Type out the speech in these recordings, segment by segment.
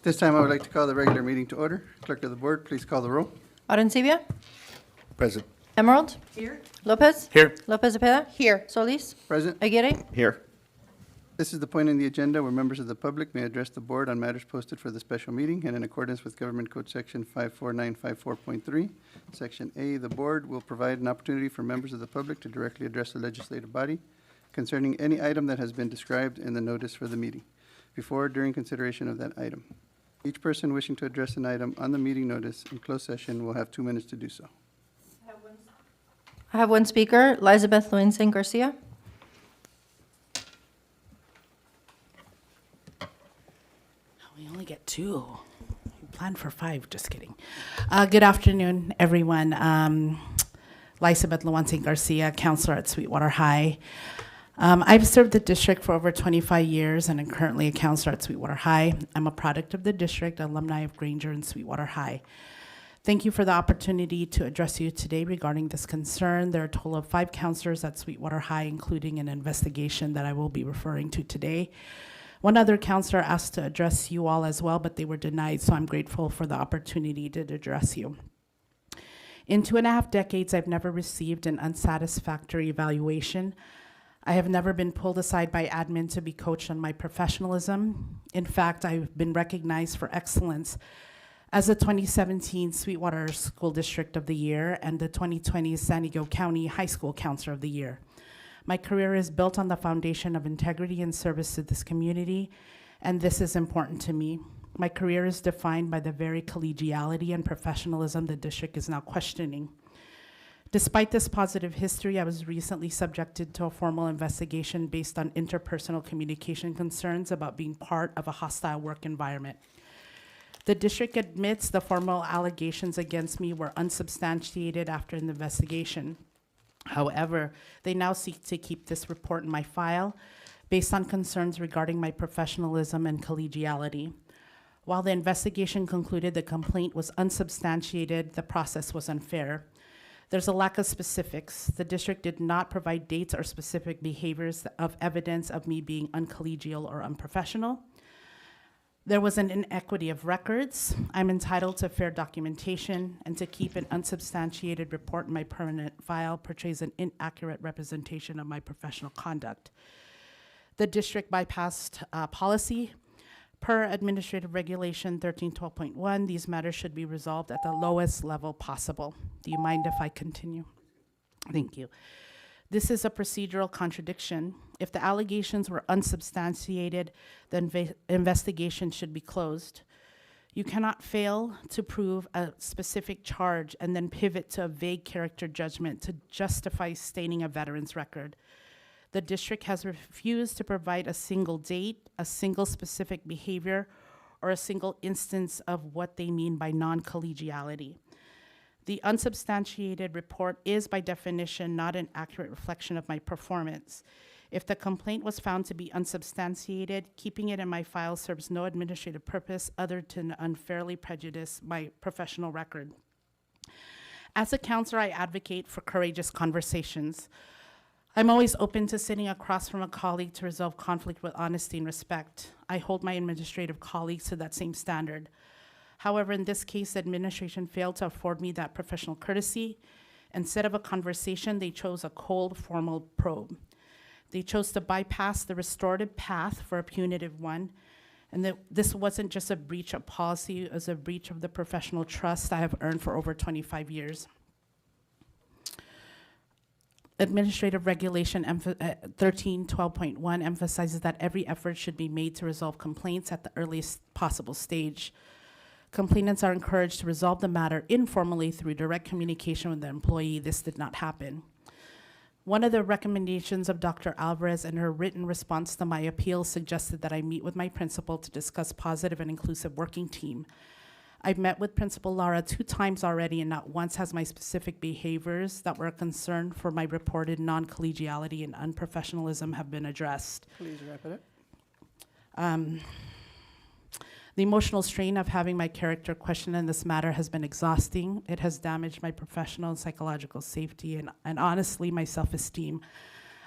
This time, I would like to call the regular meeting to order. Clerk of the Board, please call the roll. Arencibia? Present. Emerald? Here. Lopez? Here. Lopez Zepeda? Here. Solis? Present. Aguirre? Here. This is the point in the agenda where members of the public may address the board on matters posted for the special meeting, and in accordance with Government Code Section 54954.3, Section A, the board will provide an opportunity for members of the public to directly address the legislative body concerning any item that has been described in the notice for the meeting, before or during consideration of that item. Each person wishing to address an item on the meeting notice in closed session will have 2 minutes to do so. I have one speaker, Elizabeth Luensen Garcia. We only get 2. We planned for 5, just kidding. Good afternoon, everyone. Elizabeth Luensen Garcia, counselor at Sweetwater High. I've served the district for over 25 years and am currently a counselor at Sweetwater High. I'm a product of the district, alumni of Granger and Sweetwater High. Thank you for the opportunity to address you today regarding this concern. There are a total of 5 counselors at Sweetwater High, including an investigation that I will be referring to today. One other counselor asked to address you all as well, but they were denied, so I'm grateful for the opportunity to address you. In 2.5 decades, I've never received an unsatisfactory evaluation. I have never been pulled aside by admin to be coached on my professionalism. In fact, I've been recognized for excellence as the 2017 Sweetwater School District of the Year and the 2020 San Diego County High School Counselor of the Year. My career is built on the foundation of integrity and service to this community, and this is important to me. My career is defined by the very collegiality and professionalism the district is now questioning. Despite this positive history, I was recently subjected to a formal investigation based on interpersonal communication concerns about being part of a hostile work environment. The district admits the formal allegations against me were unsubstantiated after an investigation. However, they now seek to keep this report in my file based on concerns regarding my professionalism and collegiality. While the investigation concluded the complaint was unsubstantiated, the process was unfair. There's a lack of specifics. The district did not provide dates or specific behaviors of evidence of me being uncollegial or unprofessional. There was an inequity of records. I'm entitled to fair documentation, and to keep an unsubstantiated report in my permanent file portrays an inaccurate representation of my professional conduct. The district bypassed policy. Per Administrative Regulation 1312.1, these matters should be resolved at the lowest level possible. Do you mind if I continue? Thank you. This is a procedural contradiction. If the allegations were unsubstantiated, the investigation should be closed. You cannot fail to prove a specific charge and then pivot to a vague character judgment to justify staining a veteran's record. The district has refused to provide a single date, a single specific behavior, or a single instance of what they mean by non-collegiality. The unsubstantiated report is, by definition, not an accurate reflection of my performance. If the complaint was found to be unsubstantiated, keeping it in my file serves no administrative purpose other than to unfairly prejudice my professional record. As a counselor, I advocate for courageous conversations. I'm always open to sitting across from a colleague to resolve conflict with honesty and respect. I hold my administrative colleagues to that same standard. However, in this case, the administration failed to afford me that professional courtesy. Instead of a conversation, they chose a cold, formal probe. They chose to bypass the restorative path for a punitive one. And this wasn't just a breach of policy, it was a breach of the professional trust I have earned for over 25 years. Administrative Regulation 1312.1 emphasizes that every effort should be made to resolve complaints at the earliest possible stage. Complainants are encouraged to resolve the matter informally through direct communication with the employee. This did not happen. One of the recommendations of Dr. Alvarez in her written response to my appeal suggested that I meet with my principal to discuss positive and inclusive working team. I've met with Principal Lara 2 times already, and not once has my specific behaviors that were a concern for my reported non-collegiality and unprofessionalism have been addressed. Please wrap it up. The emotional strain of having my character questioned in this matter has been exhausting. It has damaged my professional and psychological safety and honestly, my self-esteem.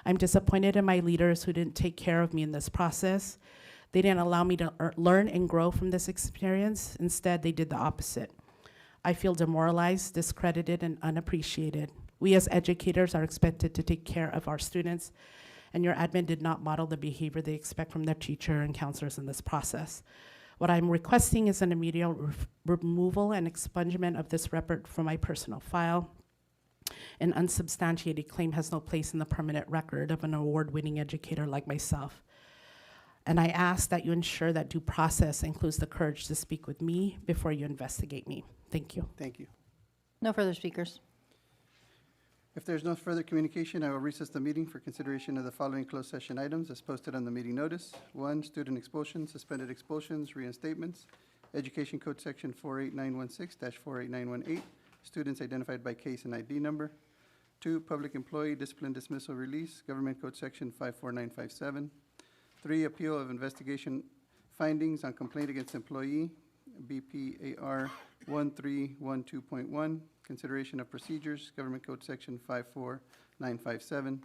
I'm disappointed in my leaders who didn't take care of me in this process. They didn't allow me to learn and grow from this experience. Instead, they did the opposite. I feel demoralized, discredited, and unappreciated. We as educators are expected to take care of our students, and your admin did not model the behavior they expect from their teacher and counselors in this process. What I'm requesting is an immediate removal and expungement of this report from my personal file. An unsubstantiated claim has no place in the permanent record of an award-winning educator like myself. And I ask that you ensure that due process includes the courage to speak with me before you investigate me. Thank you. Thank you. No further speakers. If there's no further communication, I will recess the meeting for consideration of the following closed session items as posted on the meeting notice. 1, student expulsions, suspended expulsions, reinstatements, Education Code Section 48916-48918, students identified by case and ID number. 2, public employee discipline dismissal release, Government Code Section 54957. 3, appeal of investigation findings on complaint against employee, BPAR 1312.1, consideration of procedures, Government Code Section 54957.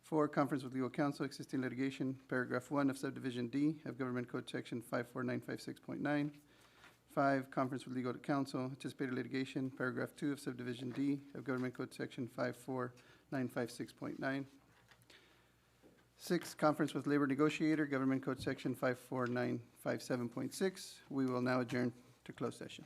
4, conference with legal counsel, existing litigation, paragraph 1 of subdivision D of Government Code Section 54956.9. 5, conference with legal counsel, anticipated litigation, paragraph 2 of subdivision D of Government Code Section 54956.9. 6, conference with labor negotiator, Government Code Section 54957.6. We will now adjourn to closed session.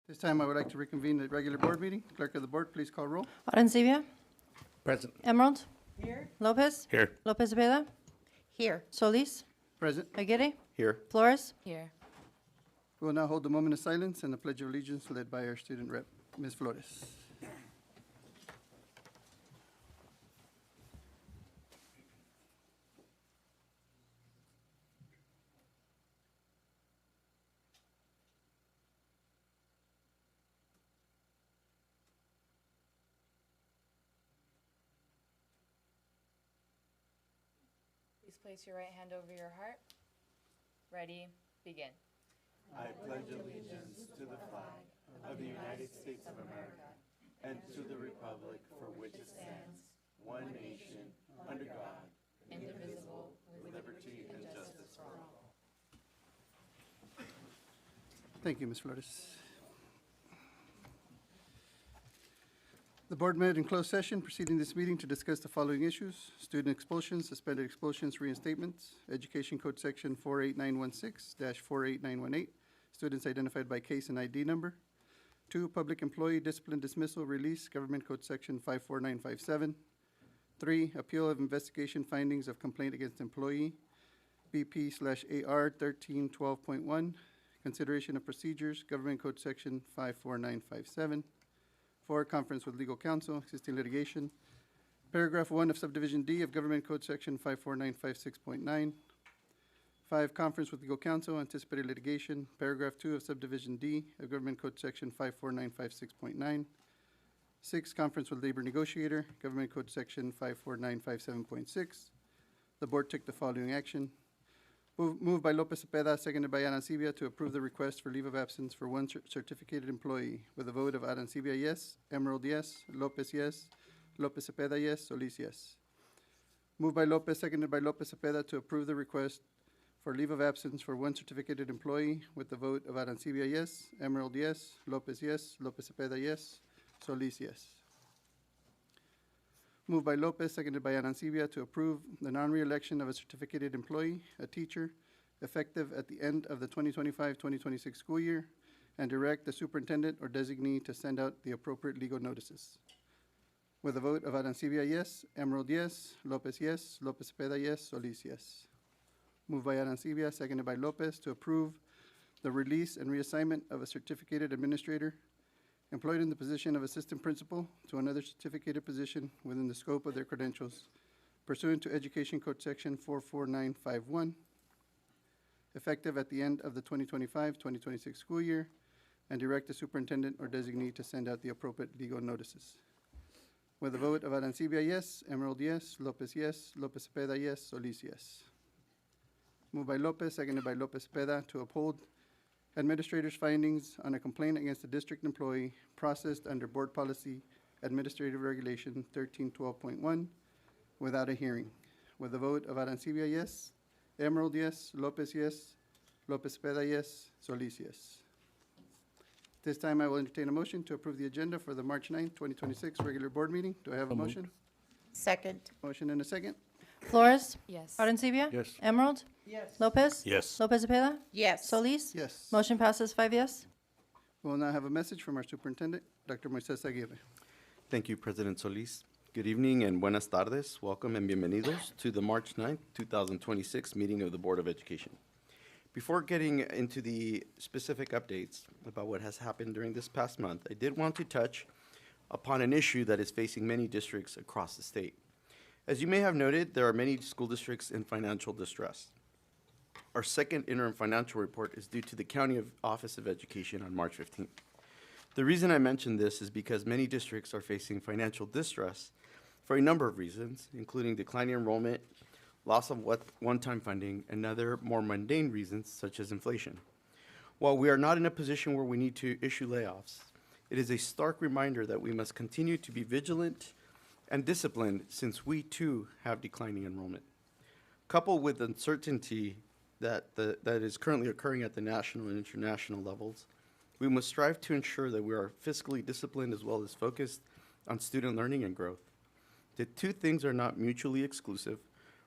This time, I would like to reconvene the regular board meeting. Clerk of the board, please call roll. Arencibia? Present. Emerald? Here. Lopez? Here. Lopez Cepeda? Here. Solis? Present. Aguirre? Here. Flores? Here. We will now hold a moment of silence and the Pledge of Allegiance led by our student rep, Ms. Flores. Please place your right hand over your heart. Ready, begin. I pledge allegiance to the flag of the United States of America and to the republic for which it stands, one nation, under God, indivisible, with liberty and justice for all. Thank you, Ms. Flores. The board met in closed session preceding this meeting to discuss the following issues: student expulsions, suspended expulsions, reinstatements, Education Code Section 48916-48918, students identified by case and ID number. 2, public employee discipline dismissal release, Government Code Section 54957. 3, appeal of investigation findings of complaint against employee, BP/AR 1312.1, consideration of procedures, Government Code Section 54957. 4, conference with legal counsel, existing litigation. Paragraph 1 of subdivision D of Government Code Section 54956.9. 5, conference with legal counsel, anticipated litigation. Paragraph 2 of subdivision D of Government Code Section 54956.9. 6, conference with labor negotiator, Government Code Section 54957.6. The board took the following action. Moved by Lopez Cepeda, seconded by Arencibia, to approve the request for leave of absence for one certificated employee with a vote of Arencibia, yes; Emerald, yes; Lopez, yes; Lopez Cepeda, yes; Solis, yes. Moved by Lopez, seconded by Lopez Cepeda, to approve the request for leave of absence for one certificated employee with the vote of Arencibia, yes; Emerald, yes; Lopez, yes; Lopez Cepeda, yes; Solis, yes. Moved by Lopez, seconded by Arencibia, to approve the non-reelection of a certificated employee, a teacher, effective at the end of the 2025-2026 school year, and direct the superintendent or designee to send out the appropriate legal notices. With a vote of Arencibia, yes; Emerald, yes; Lopez, yes; Lopez Cepeda, yes; Solis, yes. Moved by Arencibia, seconded by Lopez, to approve the release and reassignment of a certificated administrator employed in the position of assistant principal to another certificated position within the scope of their credentials pursuant to Education Code Section 44951, effective at the end of the 2025-2026 school year, and direct the superintendent or designee to send out the appropriate legal notices. With a vote of Arencibia, yes; Emerald, yes; Lopez, yes; Lopez Cepeda, yes; Solis, yes. Moved by Lopez, seconded by Lopez Cepeda, to uphold administrator's findings on a complaint against a district employee processed under Board Policy Administrative Regulation 1312.1 without a hearing. With a vote of Arencibia, yes; Emerald, yes; Lopez, yes; Lopez Cepeda, yes; Solis, yes. This time, I will entertain a motion to approve the agenda for the March 9th, 2026 regular board meeting. Do I have a motion? Second. Motion and a second. Flores? Yes. Arencibia? Yes. Emerald? Yes. Lopez? Yes. Lopez Cepeda? Yes. Solis? Yes. Motion passes 5 yes. We will now have a message from our superintendent, Dr. Moises Aguirre. Thank you, President Solis. Good evening and buenas tardes. Welcome and bienvenidos to the March 9th, 2026 meeting of the Board of Education. Before getting into the specific updates about what has happened during this past month, I did want to touch upon an issue that is facing many districts across the state. As you may have noted, there are many school districts in financial distress. Our second interim financial report is due to the County Office of Education on March 15th. The reason I mention this is because many districts are facing financial distress for a number of reasons, including declining enrollment, loss of one-time funding, and other more mundane reasons such as inflation. While we are not in a position where we need to issue layoffs, it is a stark reminder that we must continue to be vigilant and disciplined since we too have declining enrollment. Coupled with uncertainty that is currently occurring at the national and international levels, we must strive to ensure that we are fiscally disciplined as well as focused on student learning and growth. The two things are not mutually exclusive.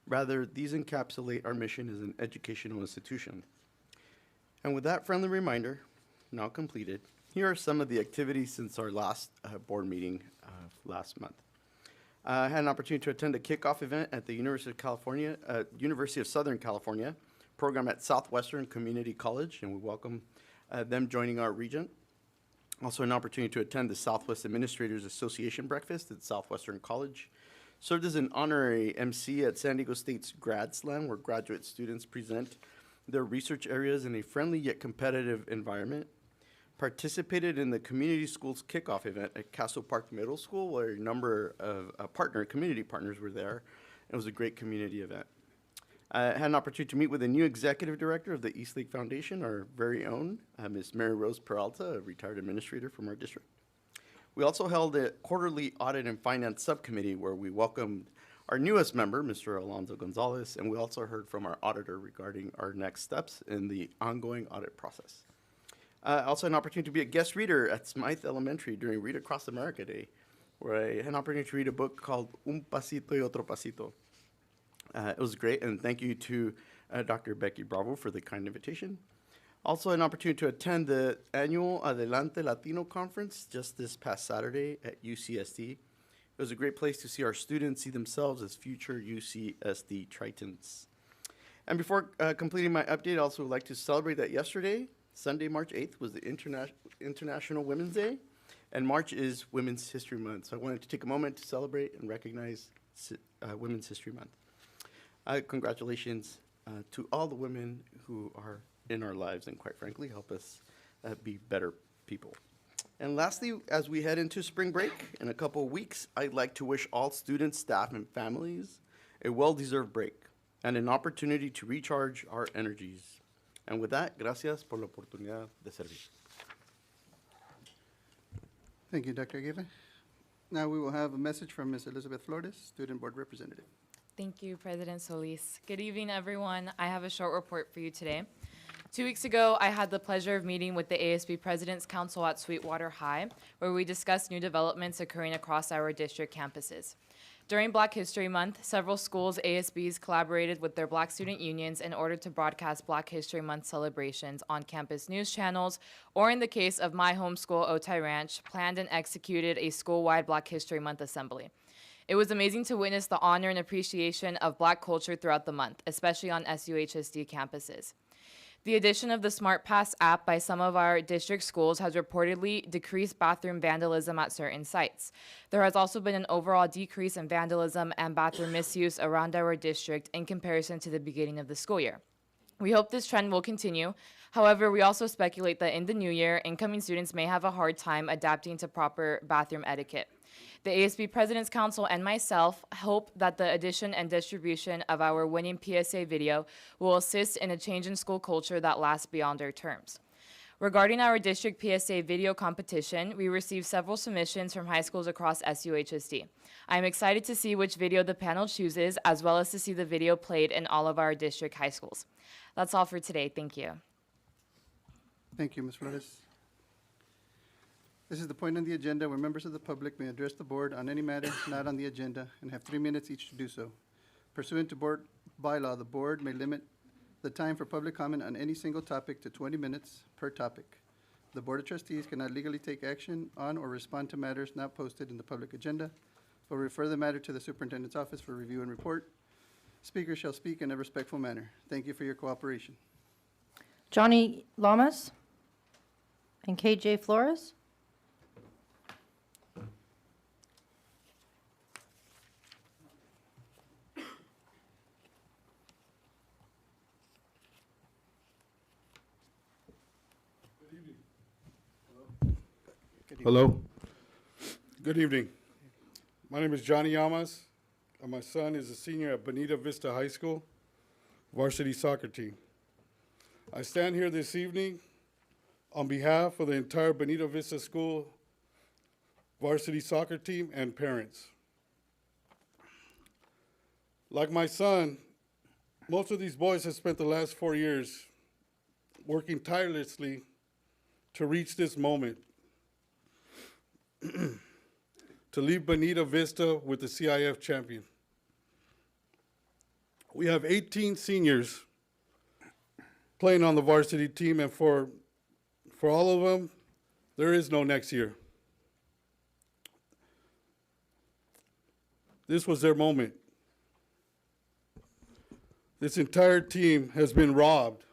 Rather, these encapsulate our mission as an educational institution. And with that friendly reminder now completed, Here are some of the activities since our last board meeting last month. I had an opportunity to attend a kickoff event at the University of Southern California program at Southwestern Community College, and we welcome them joining our region. Also an opportunity to attend the Southwest Administrators Association breakfast at Southwestern College. Served as an honorary MC at San Diego State's Grad Slam, where graduate students present their research areas in a friendly yet competitive environment. Participated in the community schools kickoff event at Castle Park Middle School, where a number of community partners were there. It was a great community event. I had an opportunity to meet with the new executive director of the Eastlake Foundation, our very own, Ms. Mary Rose Peralta, a retired administrator from our district. We also held a quarterly audit and finance subcommittee where we welcomed our newest member, Mr. Alonso Gonzalez, and we also heard from our auditor regarding our next steps in the ongoing audit process. Also an opportunity to be a guest reader at Smythe Elementary during Read Across America Day, where I had an opportunity to read a book called Un Pasito y Otro Pasito. It was great, and thank you to Dr. Becky Bravo for the kind invitation. Also an opportunity to attend the annual Adelante Latino Conference just this past Saturday at UCSD. It was a great place to see our students see themselves as future UCSD Tritons. And before completing my update, I also would like to celebrate that yesterday, Sunday, March 8th, was the International Women's Day, and March is Women's History Month. So I wanted to take a moment to celebrate and recognize Women's History Month. Congratulations to all the women who are in our lives and, quite frankly, help us be better people. And lastly, as we head into spring break in a couple of weeks, I'd like to wish all students, staff, and families a well-deserved break and an opportunity to recharge our energies. And with that, gracias por la oportunidad de servir. Thank you, Dr. Aguirre. Now we will have a message from Ms. Elizabeth Flores, Student Board Representative. Thank you, President Solis. Good evening, everyone. I have a short report for you today. 2 weeks ago, I had the pleasure of meeting with the ASB President's Council at Sweetwater High, where we discussed new developments occurring across our district campuses. During Black History Month, several schools' ASBs collaborated with their Black student unions in order to broadcast Black History Month celebrations on campus news channels, or in the case of my home school, Otay Ranch, planned and executed a school-wide Black History Month assembly. It was amazing to witness the honor and appreciation of Black culture throughout the month, especially on SUHSD campuses. The addition of the Smart Pass app by some of our district schools has reportedly decreased bathroom vandalism at certain sites. There has also been an overall decrease in vandalism and bathroom misuse around our district in comparison to the beginning of the school year. We hope this trend will continue. However, we also speculate that in the new year, incoming students may have a hard time adapting to proper bathroom etiquette. The ASB President's Council and myself hope that the addition and distribution of our winning PSA video will assist in a change in school culture that lasts beyond our terms. Regarding our district PSA video competition, we received several submissions from high schools across SUHSD. I'm excited to see which video the panel chooses, as well as to see the video played in all of our district high schools. That's all for today. Thank you. Thank you, Ms. Flores. This is the point on the agenda where members of the public may address the board on any matter not on the agenda and have 3 minutes each to do so. Pursuant to board bylaw, the board may limit the time for public comment on any single topic to 20 minutes per topic. The Board of Trustees cannot legally take action on or respond to matters not posted in the public agenda, but refer the matter to the superintendent's office for review and report. Speakers shall speak in a respectful manner. Thank you for your cooperation. Johnny Lamas and KJ Flores. Hello. Good evening. My name is Johnny Llamas, and my son is a senior at Bonita Vista High School, varsity soccer team. I stand here this evening on behalf of the entire Bonita Vista School varsity soccer team and parents. Like my son, most of these boys have spent the last 4 years working tirelessly to reach this moment. To leave Bonita Vista with the CIF champion. We have 18 seniors playing on the varsity team, and for all of them, There is no next year. This was their moment. This entire team has been robbed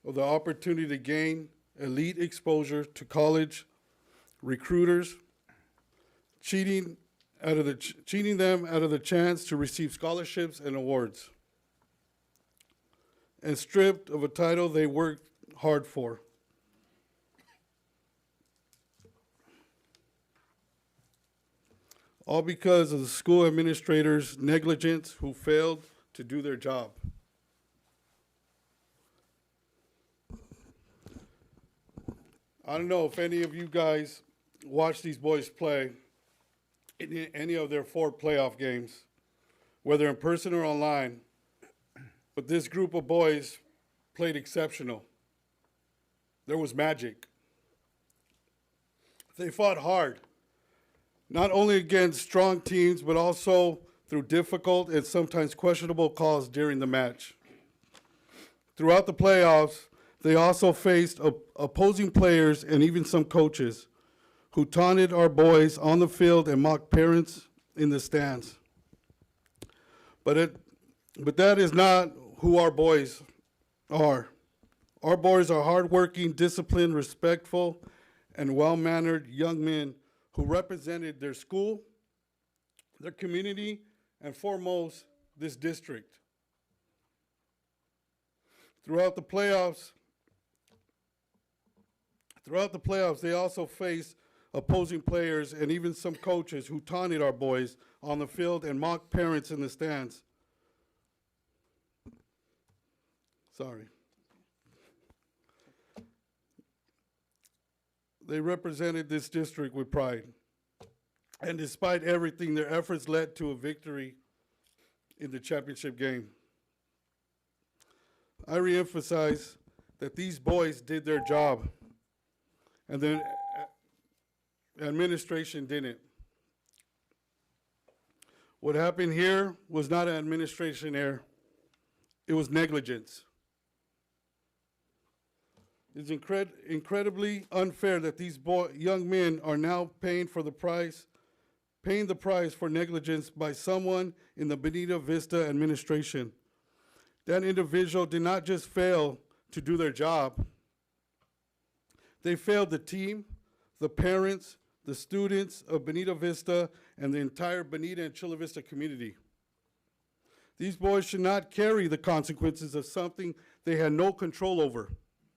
of the opportunity to gain elite exposure to college recruiters, cheating them out of the chance to receive scholarships and awards, and stripped of a title they worked hard for. All because of the school administrators' negligence who failed to do their job. I don't know if any of you guys watch these boys play in any of their 4 playoff games, whether in person or online, but this group of boys played exceptional. There was magic. They fought hard, not only against strong teams, but also through difficult and sometimes questionable calls during the match. Throughout the playoffs, they also faced opposing players and even some coaches who taunted our boys on the field and mocked parents in the stands. But that is not who our boys are. Our boys are hardworking, disciplined, respectful, and well-mannered young men who represented their school, their community, and foremost, this district. Throughout the playoffs, they also faced opposing players and even some coaches who taunted our boys on the field and mocked parents in the stands. Sorry. They represented this district with pride. And despite everything, their efforts led to a victory in the championship game. I reemphasize that these boys did their job, and the administration didn't. What happened here was not an administration error. It was negligence. It's incredibly unfair that these young men are now paying the price for negligence by someone in the Bonita Vista administration. That individual did not just fail to do their job. They failed the team, the parents, the students of Bonita Vista, and the entire Bonita and Chula Vista community. These boys should not carry the consequences of something they had no control over.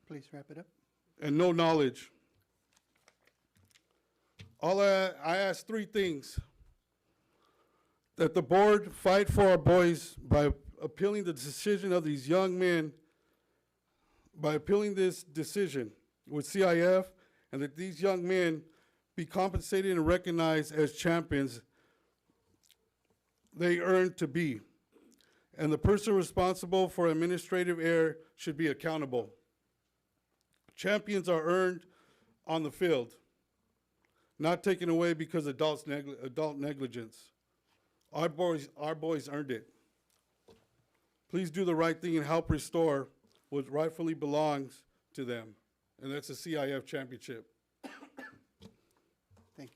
Please wrap it up. And no knowledge. I ask 3 things. That the board fight for our boys by appealing the decision of these young men, by appealing this decision with CIF, and that these young men be compensated and recognized as champions they earned to be. And the person responsible for administrative error should be accountable. Champions are earned on the field, not taken away because of adult negligence. Our boys earned it. Please do the right thing and help restore what rightfully belongs to them, and that's the CIF championship. Thank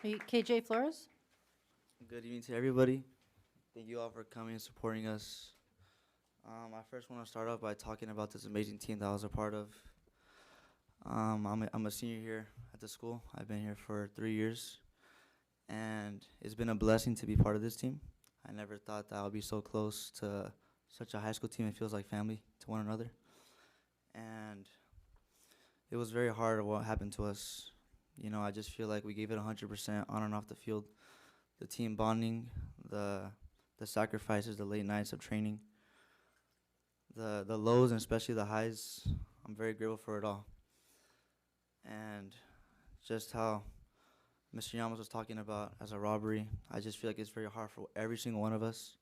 you. KJ Flores? Good evening to everybody. Thank you all for coming and supporting us. I first want to start off by talking about this amazing team that I was a part of. I'm a senior here at the school. I've been here for 3 years, and it's been a blessing to be part of this team. I never thought that I would be so close to such a high school team. It feels like family to one another, and it was very hard what happened to us. You know, I just feel like we gave it 100% on and off the field. The team bonding, the sacrifices, the late nights of training, the lows and especially the highs. I'm very grateful for it all. And just how Mr. Llamas was talking about as a robbery, I just feel like it's very hard for every single one of us.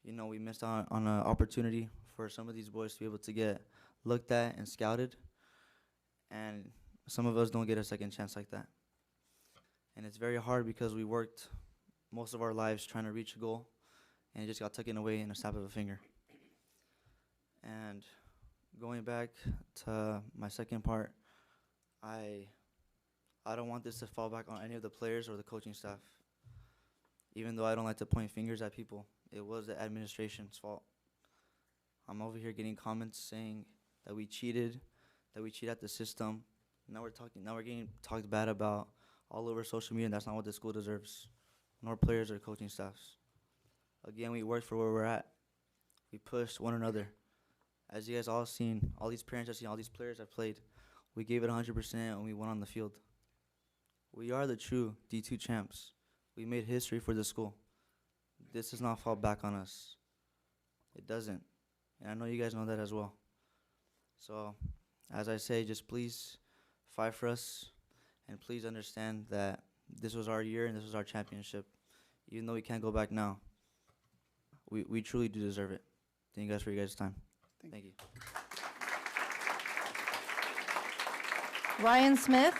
You know, we missed out on an opportunity for some of these boys to be able to get looked at and scouted, and some of us don't get a second chance like that. And it's very hard because we worked most of our lives trying to reach a goal, and it just got taken away in a snap of a finger. And going back to my second part, I don't want this to fall back on any of the players or the coaching staff. Even though I don't like to point fingers at people, it was the administration's fault. I'm over here getting comments saying that we cheated at the system. Now we're getting talked bad about all over social media, and that's not what the school deserves, nor players or coaching staffs. Again, we worked for where we're at. We pushed one another. As you guys all seen, all these parents have seen, all these players have played. We gave it 100% and we went on the field. We are the true D2 champs. We made history for the school. This does not fall back on us. It doesn't. And I know you guys know that as well. So, as I say, just please fight for us, and please understand that this was our year and this was our championship. Even though we can't go back now, we truly do deserve it. Thank you guys for your guys' time. Thank you. Ryan Smith?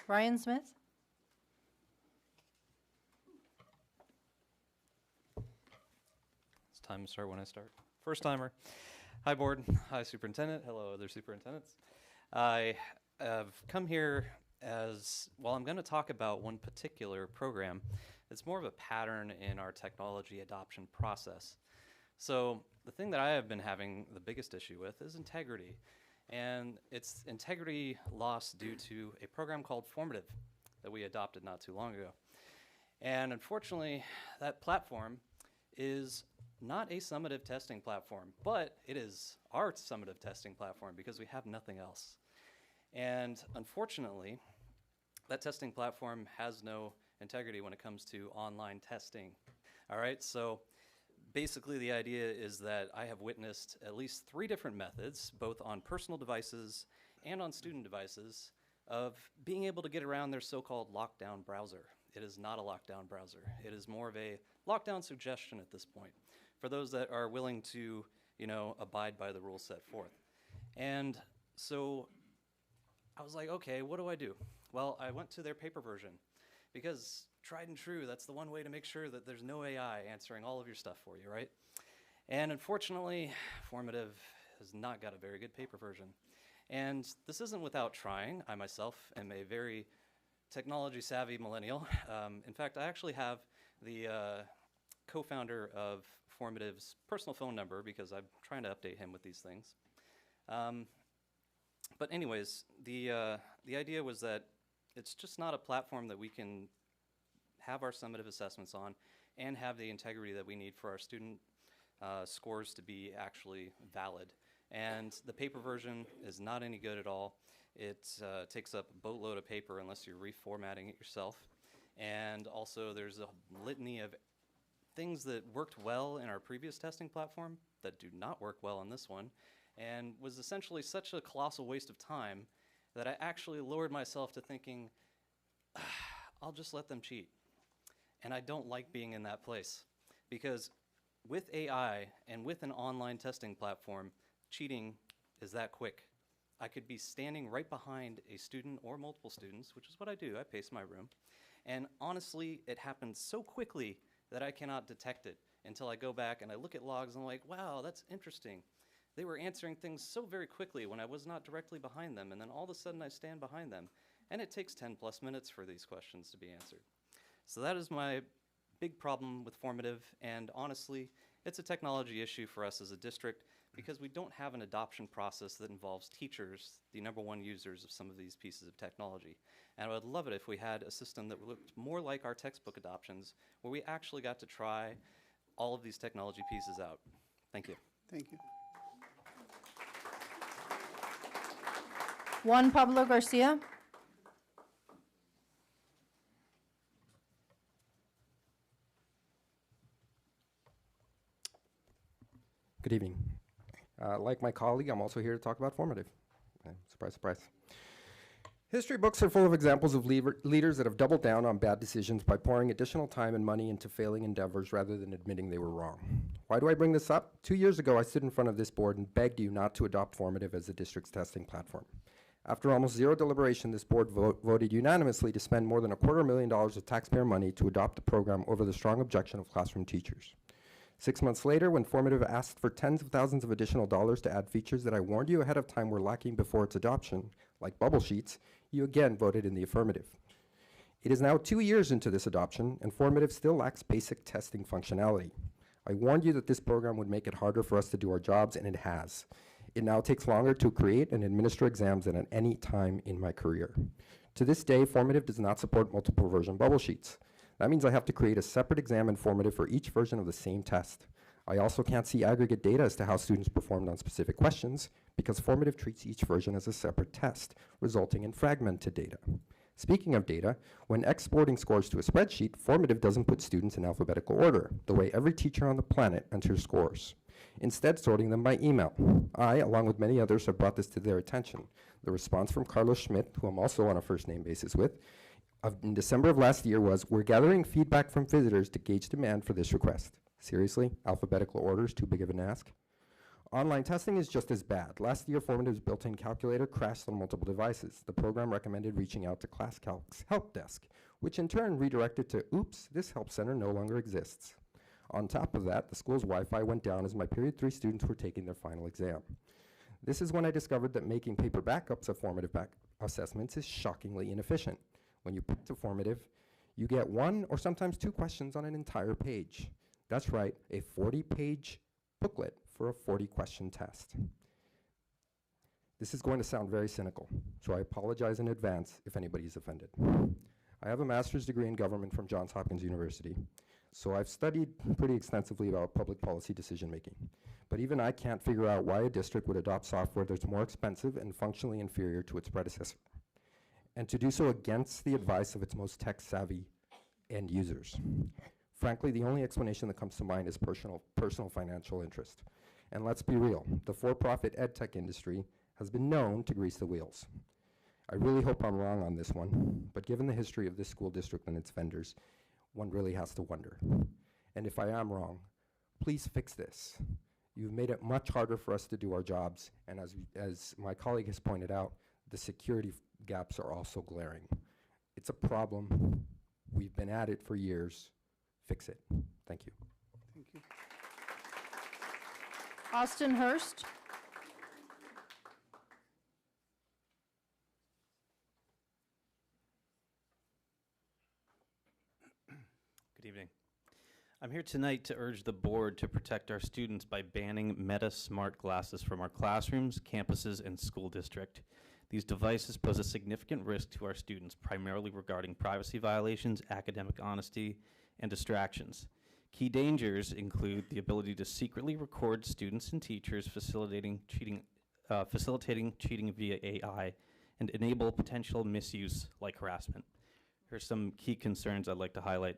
Ryan Smith? It's time to start when I start. First timer. Hi, board. Hi, superintendent. Hello, other superintendents. I have come here as, well, I'm going to talk about one particular program. It's more of a pattern in our technology adoption process. So the thing that I have been having the biggest issue with is integrity. And it's integrity lost due to a program called Formative that we adopted not too long ago. And unfortunately, that platform is not a summative testing platform, but it is our summative testing platform because we have nothing else. And unfortunately, that testing platform has no integrity when it comes to online testing. All right, so basically the idea is that I have witnessed at least 3 different methods, both on personal devices and on student devices, of being able to get around their so-called lockdown browser. It is not a lockdown browser. It is more of a lockdown suggestion at this point for those that are willing to, abide by the rules set forth. And so I was like, okay, what do I do? Well, I went to their paper version because tried and true, that's the one way to make sure that there's no AI answering all of your stuff for you, right? And unfortunately, Formative has not got a very good paper version. And this isn't without trying. I myself am a very technology savvy millennial. In fact, I actually have the co-founder of Formative's personal phone number because I'm trying to update him with these things. But anyways, the idea was that it's just not a platform that we can have our summative assessments on and have the integrity that we need for our student scores to be actually valid. And the paper version is not any good at all. It takes up a boatload of paper unless you're reformatting it yourself. And also there's a litany of things that worked well in our previous testing platform that do not work well in this one, and was essentially such a colossal waste of time that I actually lowered myself to thinking, I'll just let them cheat. And I don't like being in that place, because with AI and with an online testing platform, cheating is that quick. I could be standing right behind a student or multiple students, which is what I do, I pace my room, and honestly, it happens so quickly that I cannot detect it until I go back and I look at logs and I'm like, wow, that's interesting. They were answering things so very quickly when I was not directly behind them, and then all of a sudden I stand behind them, and it takes 10 plus minutes for these questions to be answered. So that is my big problem with Formative, and honestly, it's a technology issue for us as a district because we don't have an adoption process that involves teachers, the #1 users of some of these pieces of technology. And I would love it if we had a system that looked more like our textbook adoptions, where we actually got to try all of these technology pieces out. Thank you. Thank you. Juan Pablo Garcia? Good evening. Like my colleague, I'm also here to talk about Formative. Surprise, surprise. History books are full of examples of leaders that have doubled down on bad decisions by pouring additional time and money into failing endeavors rather than admitting they were wrong. Why do I bring this up? 2 years ago, I stood in front of this board and begged you not to adopt Formative as the district's testing platform. After almost zero deliberation, this board voted unanimously to spend more than $250,000 of taxpayer money to adopt the program over the strong objection of classroom teachers. 6 months later, when Formative asked for tens of thousands of additional dollars to add features that I warned you ahead of time were lacking before its adoption, like bubble sheets, you again voted in the affirmative. It is now 2 years into this adoption, and Formative still lacks basic testing functionality. I warned you that this program would make it harder for us to do our jobs, and it has. It now takes longer to create and administer exams than at any time in my career. To this day, Formative does not support multiple version bubble sheets. That means I have to create a separate exam in Formative for each version of the same test. I also can't see aggregate data as to how students performed on specific questions because Formative treats each version as a separate test, resulting in fragmented data. Speaking of data, when exporting scores to a spreadsheet, Formative doesn't put students in alphabetical order, the way every teacher on the planet enters scores, instead sorting them by email. I, along with many others, have brought this to their attention. The response from Carlos Schmidt, who I'm also on a first-name basis with, in December of last year was, "We're gathering feedback from visitors to gauge demand for this request." Seriously? Alphabetical order is too big of an ask? Online testing is just as bad. Last year, Formative's built-in calculator crashed on multiple devices. The program recommended reaching out to ClassCalc's help desk, which in turn redirected to, "Oops, this help center no longer exists." On top of that, the school's Wi-Fi went down as my Period 3 students were taking their final exam. This is when I discovered that making paper backups of formative assessments is shockingly inefficient. When you pick to Formative, you get 1 or sometimes 2 questions on an entire page. That's right, a 40-page booklet for a 40-question test. This is going to sound very cynical, so I apologize in advance if anybody is offended. I have a master's degree in government from Johns Hopkins University, so I've studied pretty extensively about public policy decision-making. But even I can't figure out why a district would adopt software that's more expensive and functionally inferior to its predecessor, and to do so against the advice of its most tech-savvy end users. Frankly, the only explanation that comes to mind is personal financial interest. And let's be real, the for-profit ed tech industry has been known to grease the wheels. I really hope I'm wrong on this one, but given the history of this school district and its vendors, one really has to wonder. And if I am wrong, please fix this. You've made it much harder for us to do our jobs, and as my colleague has pointed out, the security gaps are also glaring. It's a problem. We've been at it for years. Fix it. Thank you. Thank you. Austin Hurst. Good evening. I'm here tonight to urge the board to protect our students by banning Meta smart glasses from our classrooms, campuses, and school district. These devices pose a significant risk to our students, primarily regarding privacy violations, academic honesty, and distractions. Key dangers include the ability to secretly record students and teachers facilitating cheating via AI, and enable potential misuse like harassment. Here's some key concerns I'd like to highlight.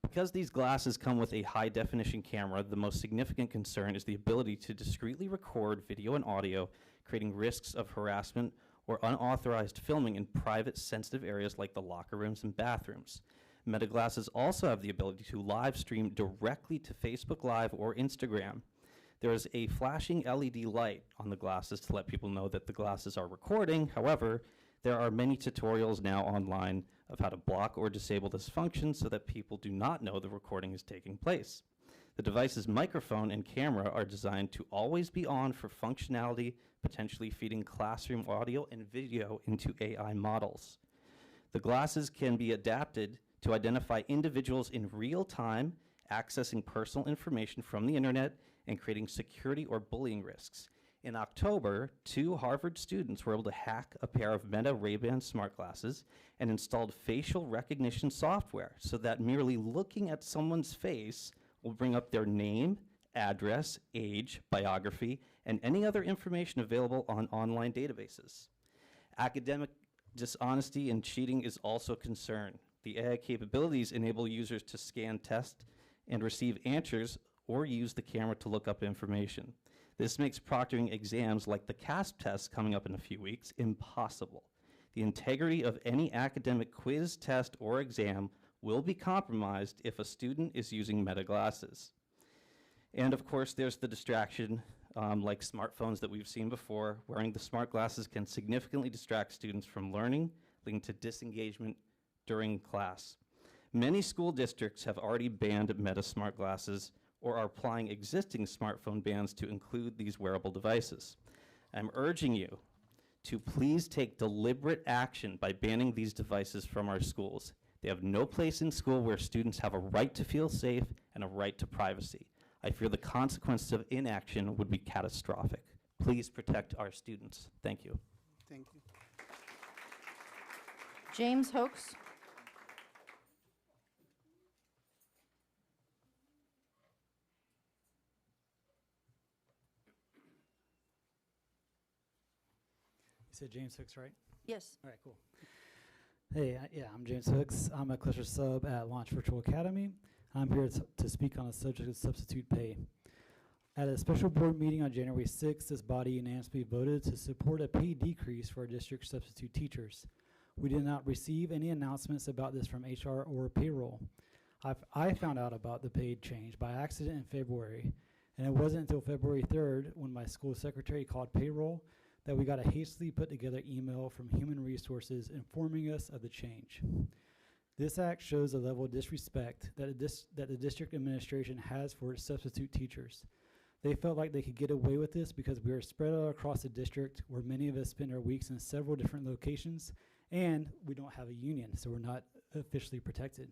Because these glasses come with a high-definition camera, the most significant concern is the ability to discreetly record video and audio, creating risks of harassment or unauthorized filming in private, sensitive areas like the locker rooms and bathrooms. Meta glasses also have the ability to live stream directly to Facebook Live or Instagram. There is a flashing LED light on the glasses to let people know that the glasses are recording. However, there are many tutorials now online of how to block or disable this function so that people do not know the recording is taking place. The device's microphone and camera are designed to always be on for functionality, potentially feeding classroom audio and video into AI models. The glasses can be adapted to identify individuals in real time, accessing personal information from the internet and creating security or bullying risks. In October, 2 Harvard students were able to hack a pair of Meta Ray-Ban smart glasses and installed facial recognition software so that merely looking at someone's face will bring up their name, address, age, biography, and any other information available on online databases. Academic dishonesty and cheating is also a concern. The AI capabilities enable users to scan, test, and receive answers or use the camera to look up information. This makes proctoring exams like the CASP test coming up in a few weeks impossible. The integrity of any academic quiz, test, or exam will be compromised if a student is using Meta glasses. And of course, there's the distraction like smartphones that we've seen before, wearing the smart glasses can significantly distract students from learning, leading to disengagement during class. Many school districts have already banned Meta smart glasses or are applying existing smartphone bans to include these wearable devices. I'm urging you to please take deliberate action by banning these devices from our schools. They have no place in school where students have a right to feel safe and a right to privacy. I fear the consequences of inaction would be catastrophic. Please protect our students. Thank you. Thank you. James Hoax. You said James Hooks, right? Yes. All right, cool. Hey, I'm James Hooks. I'm a cluster sub at Launch Virtual Academy. I'm here to speak on the subject of substitute pay. At a special board meeting on January 6th, this body unanimously voted to support a pay decrease for our district substitute teachers. We did not receive any announcements about this from HR or payroll. I found out about the pay change by accident in February, and it wasn't until February 3rd when my school secretary called payroll that we got a hastily put together email from Human Resources informing us of the change. This act shows a level of disrespect that the district administration has for its substitute teachers. They felt like they could get away with this because we are spread out across the district where many of us spend our weeks in several different locations, and we don't have a union, so we're not officially protected.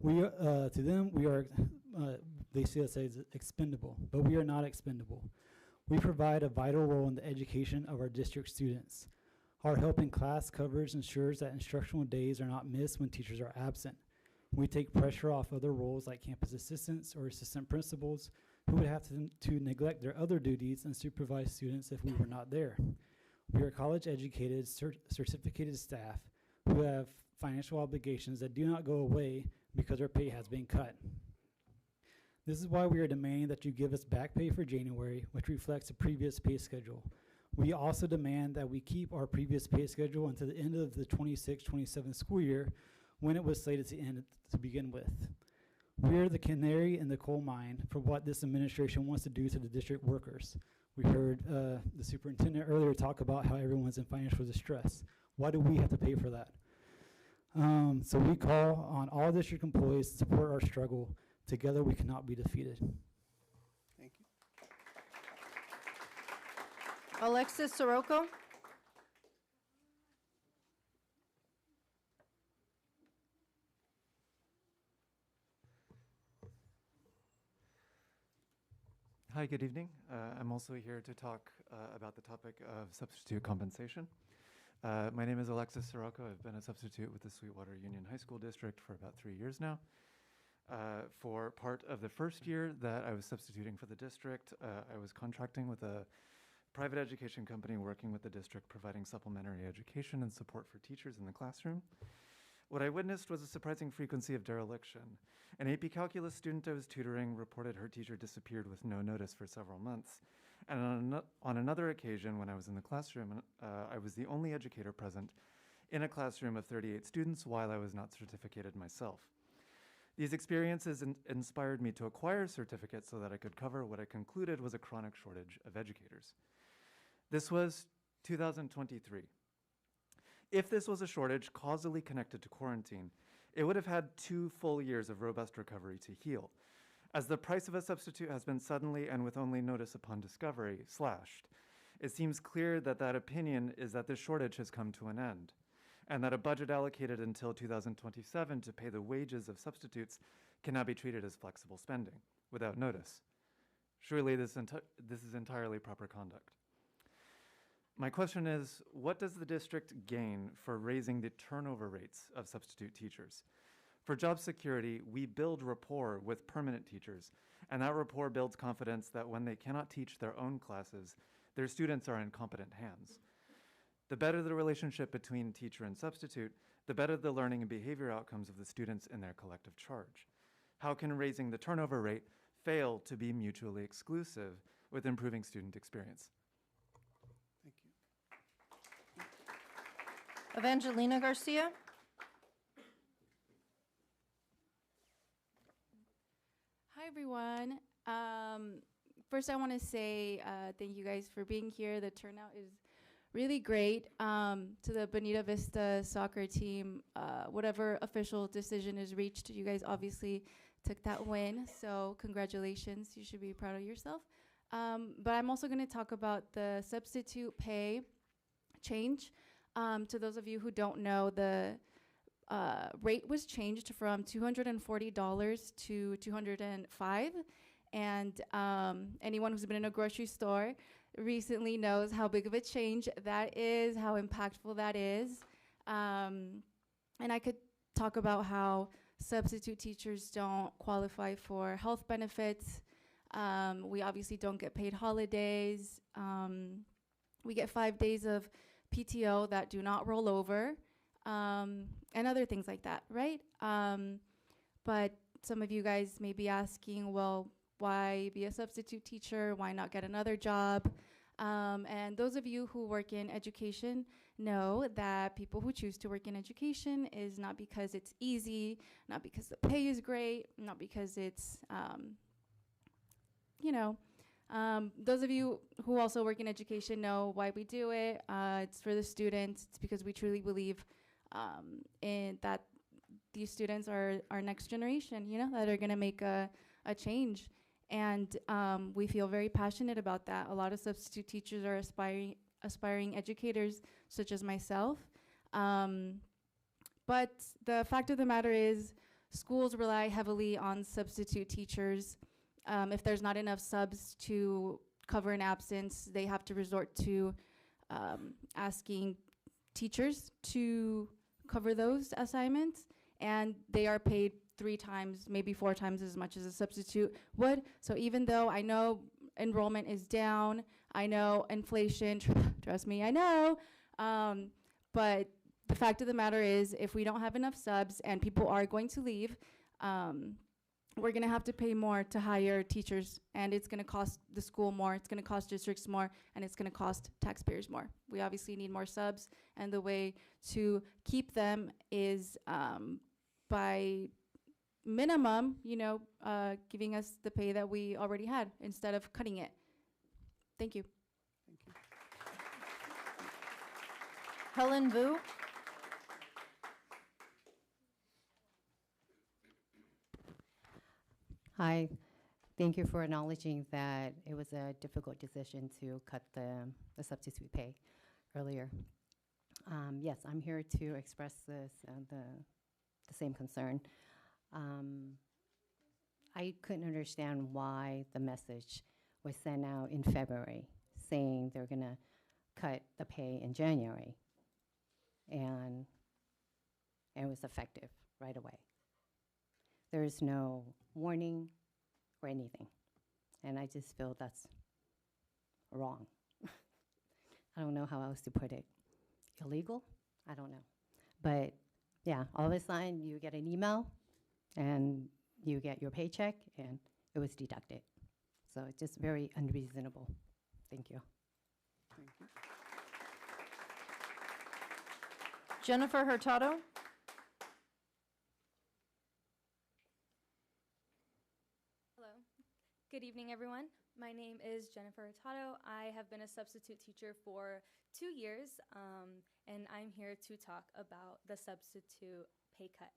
To them, we are, they see us as expendable, but we are not expendable. We provide a vital role in the education of our district students. Our help in class coverage ensures that instructional days are not missed when teachers are absent. We take pressure off other roles like campus assistants or assistant principals who would have to neglect their other duties and supervise students if we were not there. We are college-educated, certificated staff who have financial obligations that do not go away because our pay has been cut. This is why we are demanding that you give us back pay for January, which reflects the previous pay schedule. We also demand that we keep our previous pay schedule until the end of the 26-27 school year when it was slated to end to begin with. We are the canary in the coal mine for what this administration wants to do to the district workers. We heard the superintendent earlier talk about how everyone's in financial distress. Why do we have to pay for that? So we call on all district employees to support our struggle. Together we cannot be defeated. Thank you. Alexis Sirocco. Hi, good evening. I'm also here to talk about the topic of substitute compensation. My name is Alexis Sirocco. I've been a substitute with the Sweetwater Union High School District for about 3 years now. For part of the first year that I was substituting for the district, I was contracting with a private education company working with the district, providing supplementary education and support for teachers in the classroom. What I witnessed was a surprising frequency of dereliction. An AP Calculus student I was tutoring reported her teacher disappeared with no notice for several months. And on another occasion, when I was in the classroom, I was the only educator present in a classroom of 38 students while I was not certificated myself. These experiences inspired me to acquire certificates so that I could cover what I concluded was a chronic shortage of educators. This was 2023. If this was a shortage causally connected to quarantine, it would have had 2 full years of robust recovery to heal. As the price of a substitute has been suddenly and with only notice upon discovery slashed, it seems clear that that opinion is that this shortage has come to an end, and that a budget allocated until 2027 to pay the wages of substitutes cannot be treated as flexible spending without notice. Surely this is entirely proper conduct. My question is, what does the district gain for raising the turnover rates of substitute teachers? For job security, we build rapport with permanent teachers, and that rapport builds confidence that when they cannot teach their own classes, their students are in competent hands. The better the relationship between teacher and substitute, the better the learning and behavior outcomes of the students in their collective charge. How can raising the turnover rate fail to be mutually exclusive with improving student experience? Thank you. Evangelina Garcia. Hi, everyone. First, I want to say thank you guys for being here. The turnout is really great. To the Bonita Vista soccer team, whatever official decision is reached, you guys obviously took that win, so congratulations. You should be proud of yourself. But I'm also going to talk about the substitute pay change. To those of you who don't know, the rate was changed from $240 to $205. And anyone who's been in a grocery store recently knows how big of a change that is, how impactful that is. And I could talk about how substitute teachers don't qualify for health benefits. We obviously don't get paid holidays. We get 5 days of PTO that do not roll over, and other things like that, right? But some of you guys may be asking, well, why be a substitute teacher? Why not get another job? And those of you who work in education know that people who choose to work in education is not because it's easy, not because the pay is great, not because it's, those of you who also work in education know why we do it. It's for the students. It's because we truly believe in that these students are our next generation, that are going to make a change. And we feel very passionate about that. A lot of substitute teachers are aspiring educators, such as myself. But the fact of the matter is, schools rely heavily on substitute teachers. If there's not enough subs to cover an absence, they have to resort to asking teachers to cover those assignments, and they are paid 3 times, maybe 4 times as much as a substitute would. So even though I know enrollment is down, I know inflation, trust me, I know, but the fact of the matter is, if we don't have enough subs and people are going to leave, we're going to have to pay more to hire teachers, and it's going to cost the school more, it's going to cost districts more, and it's going to cost taxpayers more. We obviously need more subs, and the way to keep them is by minimum, giving us the pay that we already had instead of cutting it. Thank you. Thank you. Helen Vu. Hi, thank you for acknowledging that it was a difficult decision to cut the substitute pay earlier. Yes, I'm here to express the same concern. I couldn't understand why the message was sent out in February saying they're gonna cut the pay in January, and it was effective right away. There is no warning or anything, and I just feel that's wrong. I don't know how else to put it. Illegal? I don't know. But yeah, all of a sudden you get an email and you get your paycheck and it was deducted. So it's just very unreasonable. Thank you. Thank you. Jennifer Hurtado. Hello. Good evening, everyone. My name is Jennifer Hurtado. I have been a substitute teacher for 2 years, and I'm here to talk about the substitute pay cut.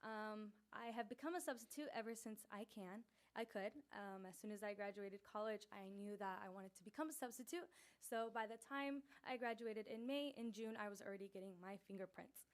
I have become a substitute ever since I could. As soon as I graduated college, I knew that I wanted to become a substitute. So by the time I graduated in May, in June, I was already getting my fingerprints.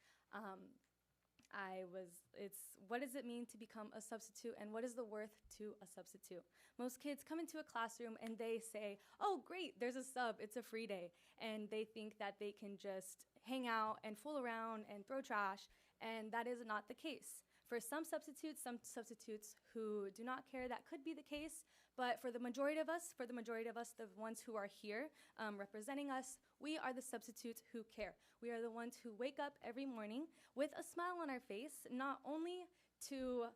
What does it mean to become a substitute, and what is the worth to a substitute? Most kids come into a classroom and they say, oh great, there's a sub, it's a free day. And they think that they can just hang out and fool around and throw trash, and that is not the case. For some substitutes who do not care, that could be the case, but for the majority of us, the ones who are here representing us, we are the substitutes who care. We are the ones who wake up every morning with a smile on our face, not only to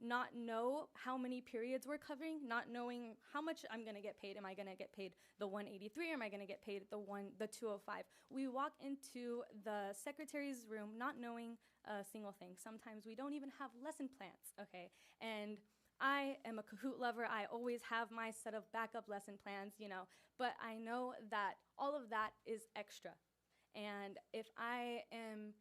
not know how many periods we're covering, not knowing how much I'm gonna get paid. Am I gonna get paid the 183 or am I gonna get paid the 205? We walk into the secretary's room not knowing a single thing. Sometimes we don't even have lesson plans, okay? And I am a Kahoot lover. I always have my set of backup lesson plans, you know, but I know that all of that is extra. And if I am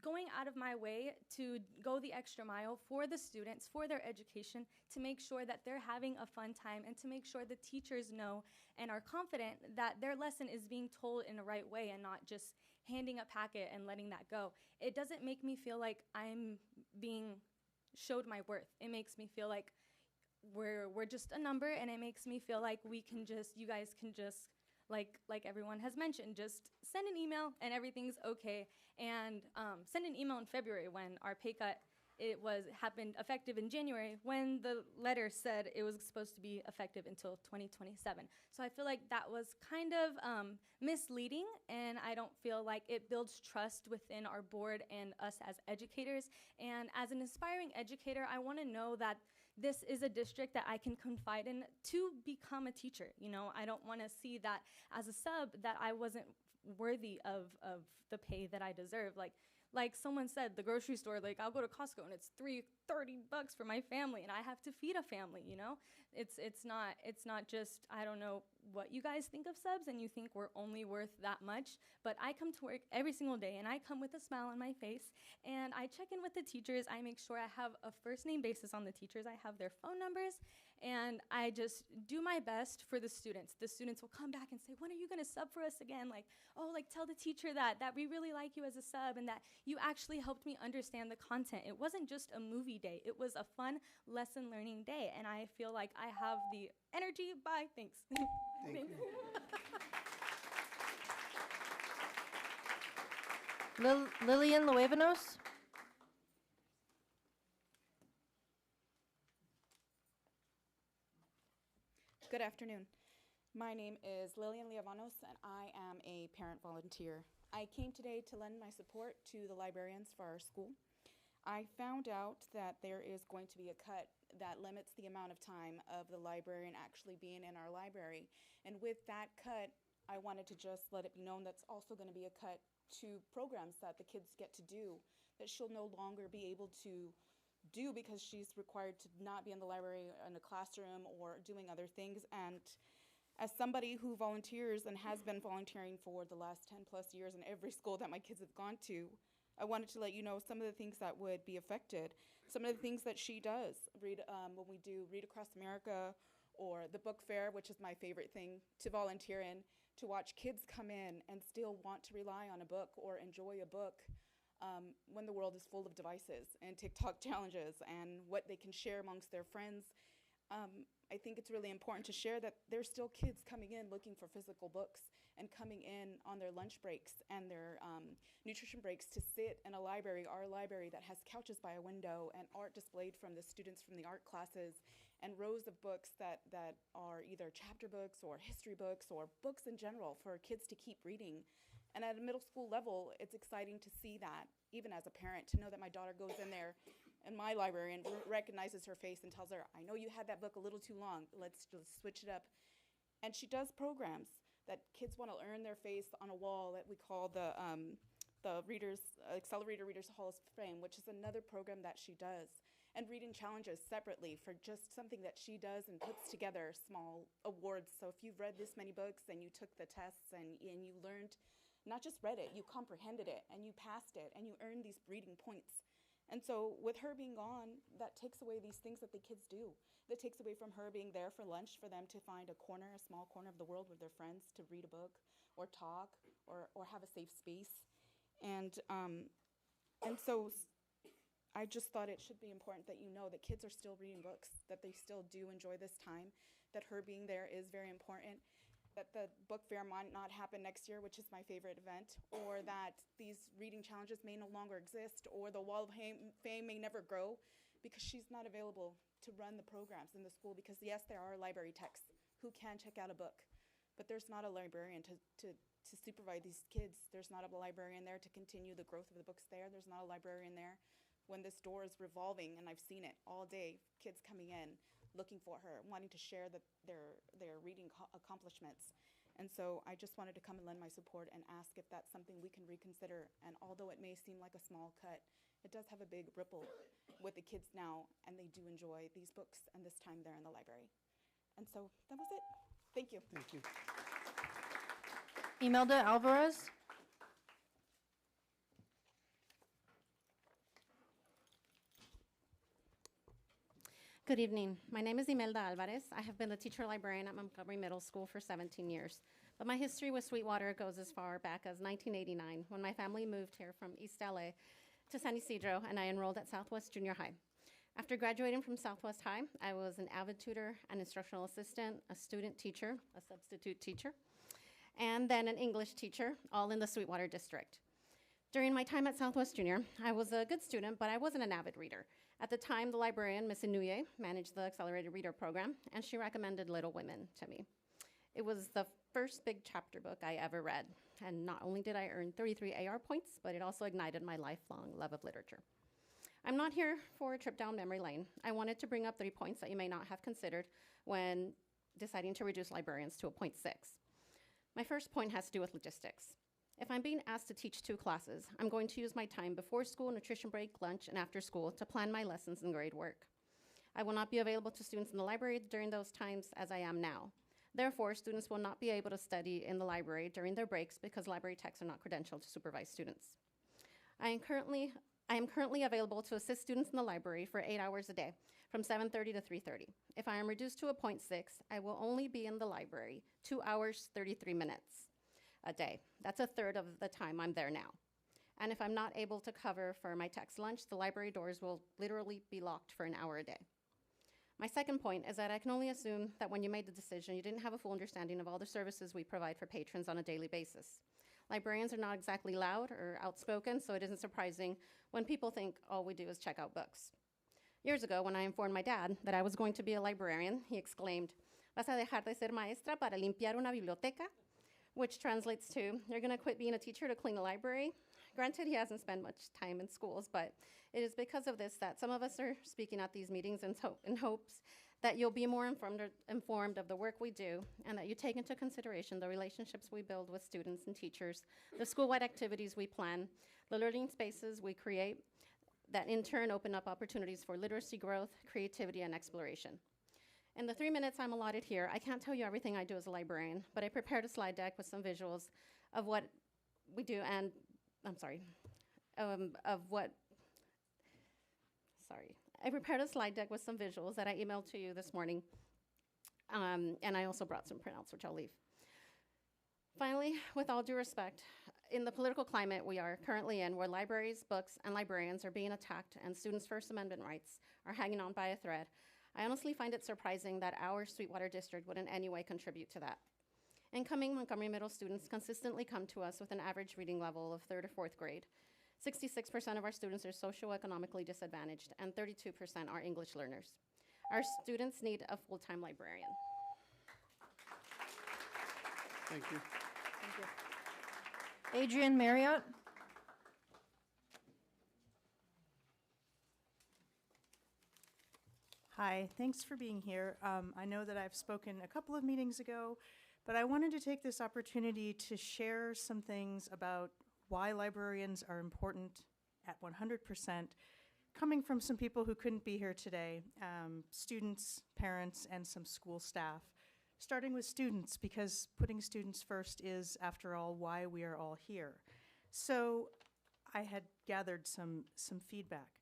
going out of my way to go the extra mile for the students, for their education, to make sure that they're having a fun time and to make sure the teachers know and are confident that their lesson is being told in the right way and not just handing a packet and letting that go. It doesn't make me feel like I'm being showed my worth. It makes me feel like we're just a number, and it makes me feel like you guys can just like everyone has mentioned, just send an email and everything's okay. And send an email in February when our pay cut happened effective in January, when the letter said it was supposed to be effective until 2027. So I feel like that was kind of misleading, and I don't feel like it builds trust within our board and us as educators. And as an aspiring educator, I want to know that this is a district that I can confide in to become a teacher. You know, I don't want to see that as a sub that I wasn't worthy of the pay that I deserve. Like someone said, the grocery store, like I'll go to Costco and it's $30 for my family, and I have to feed a family, you know? It's not just, I don't know what you guys think of subs and you think we're only worth that much, but I come to work every single day and I come with a smile on my face and I check in with the teachers. I make sure I have a first name basis on the teachers. I have their phone numbers, and I just do my best for the students. The students will come back and say, when are you gonna sub for us again? Like, oh, like tell the teacher that we really like you as a sub and that you actually helped me understand the content. It wasn't just a movie day. It was a fun lesson learning day, and I feel like I have the energy. Bye, thanks. Thank you. Lillian Luevanos. Good afternoon. My name is Lillian Liavanos, and I am a parent volunteer. I came today to lend my support to the librarians for our school. I found out that there is going to be a cut that limits the amount of time of the librarian actually being in our library. And with that cut, I wanted to just let it be known that's also going to be a cut to programs that the kids get to do that she'll no longer be able to do because she's required to not be in the library in a classroom or doing other things. And as somebody who volunteers and has been volunteering for the last 10 plus years in every school that my kids have gone to, I wanted to let you know some of the things that would be affected. Some of the things that she does, when we do Read Across America or the book fair, which is my favorite thing to volunteer in, to watch kids come in and still want to rely on a book or enjoy a book when the world is full of devices and TikTok challenges and what they can share amongst their friends. I think it's really important to share that there's still kids coming in looking for physical books and coming in on their lunch breaks and their nutrition breaks to sit in a library, our library that has couches by a window and art displayed from the students from the art classes and rows of books that are either chapter books or history books or books in general for kids to keep reading. And at a middle school level, it's exciting to see that, even as a parent, to know that my daughter goes in there and my librarian recognizes her face and tells her, I know you had that book a little too long, let's just switch it up. And she does programs that kids want to earn their face on a wall that we call the Accelerator Readers Hall of Fame, which is another program that she does. And reading challenges separately for just something that she does and puts together small awards. So if you've read this many books and you took the tests and you learned, not just read it, you comprehended it and you passed it and you earned these reading points. And so with her being gone, that takes away these things that the kids do. That takes away from her being there for lunch for them to find a small corner of the world with their friends to read a book or talk or have a safe space. And so I just thought it should be important that you know that kids are still reading books, that they still do enjoy this time, that her being there is very important, that the book fair might not happen next year, which is my favorite event, or that these reading challenges may no longer exist, or the Wall of Fame may never grow because she's not available to run the programs in the school because, yes, there are library techs who can check out a book, but there's not a librarian to supervise these kids. There's not a librarian there to continue the growth of the books there. There's not a librarian there when this door is revolving, and I've seen it all day, kids coming in, looking for her, wanting to share their reading accomplishments. And so I just wanted to come and lend my support and ask if that's something we can reconsider. And although it may seem like a small cut, it does have a big ripple with the kids now, and they do enjoy these books and this time they're in the library. And so that was it. Thank you. Thank you. Imelda Alvarez. Good evening. My name is Imelda Alvarez. I have been the teacher librarian at Montgomery Middle School for 17 years. But my history with Sweetwater goes as far back as 1989, when my family moved here from East LA to San Ysidro, and I enrolled at Southwest Junior High. After graduating from Southwest High, I was an avid tutor, an instructional assistant, a student teacher, a substitute teacher, and then an English teacher, all in the Sweetwater district. During my time at Southwest Junior, I was a good student, but I wasn't an avid reader. At the time, the librarian, Ms. Inouye, managed the Accelerated Reader Program, and she recommended Little Women to me. It was the first big chapter book I ever read, and not only did I earn 33 AR points, but it also ignited my lifelong love of literature. I'm not here for a trip down memory lane. I wanted to bring up 3 points that you may not have considered when deciding to reduce librarians to a 0.6. My first point has to do with logistics. If I'm being asked to teach 2 classes, I'm going to use my time before school, nutrition break, lunch, and after school to plan my lessons and grade work. I will not be available to students in the library during those times as I am now. Therefore, students will not be able to study in the library during their breaks because library techs are not credentialed to supervise students. I am currently available to assist students in the library for 8 hours a day, from 7:30 to 3:30. If I am reduced to a 0.6, I will only be in the library 2 hours, 33 minutes a day. That's a third of the time I'm there now. And if I'm not able to cover for my tech's lunch, the library doors will literally be locked for an hour a day. My second point is that I can only assume that when you made the decision, you didn't have a full understanding of all the services we provide for patrons on a daily basis. Librarians are not exactly loud or outspoken, so it isn't surprising when people think all we do is check out books. Years ago, when I informed my dad that I was going to be a librarian, he exclaimed, "Vas a dejar de ser maestra para limpiar una biblioteca?" Which translates to, "You're going to quit being a teacher to clean a library?" Granted, he hasn't spent much time in schools, but it is because of this that some of us are speaking at these meetings in hopes that you'll be more informed of the work we do, and that you take into consideration the relationships we build with students and teachers, the school-wide activities we plan, the learning spaces we create, that in turn open up opportunities for literacy growth, creativity, and exploration. In the 3 minutes I'm allotted here, I can't tell you everything I do as a librarian, but I prepared a slide deck with some visuals of what we do, and I prepared a slide deck with some visuals that I emailed to you this morning, and I also brought some printouts, which I'll leave. Finally, with all due respect, in the political climate we are currently in, where libraries, books, and librarians are being attacked and students' First Amendment rights are hanging on by a thread, I honestly find it surprising that our Sweetwater district would in any way contribute to that. Incoming Montgomery Middle students consistently come to us with an average reading level of 3rd or 4th grade. 66% of our students are socioeconomically disadvantaged, and 32% are English learners. Our students need a full-time librarian. Thank you. Thank you. Adrian Marriott. Hi, thanks for being here. I know that I've spoken a couple of meetings ago, but I wanted to take this opportunity to share some things about why librarians are important at 100%, coming from some people who couldn't be here today, students, parents, and some school staff. Starting with students, because putting students first is, after all, why we are all here. So I had gathered some feedback.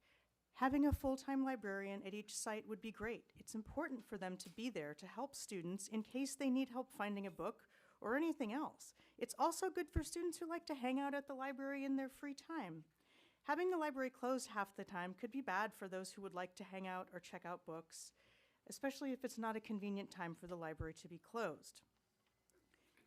Having a full-time librarian at each site would be great. It's important for them to be there to help students in case they need help finding a book or anything else. It's also good for students who like to hang out at the library in their free time. Having the library closed half the time could be bad for those who would like to hang out or check out books, especially if it's not a convenient time for the library to be closed.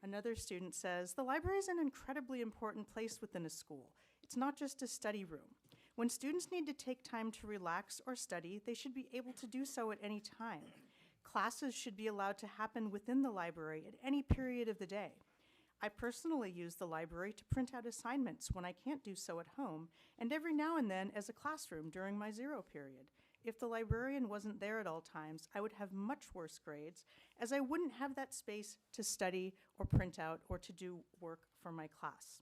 Another student says, the library is an incredibly important place within a school. It's not just a study room. When students need to take time to relax or study, they should be able to do so at any time. Classes should be allowed to happen within the library at any period of the day. I personally use the library to print out assignments when I can't do so at home, and every now and then as a classroom during my zero period. If the librarian wasn't there at all times, I would have much worse grades, as I wouldn't have that space to study or print out or to do work for my class.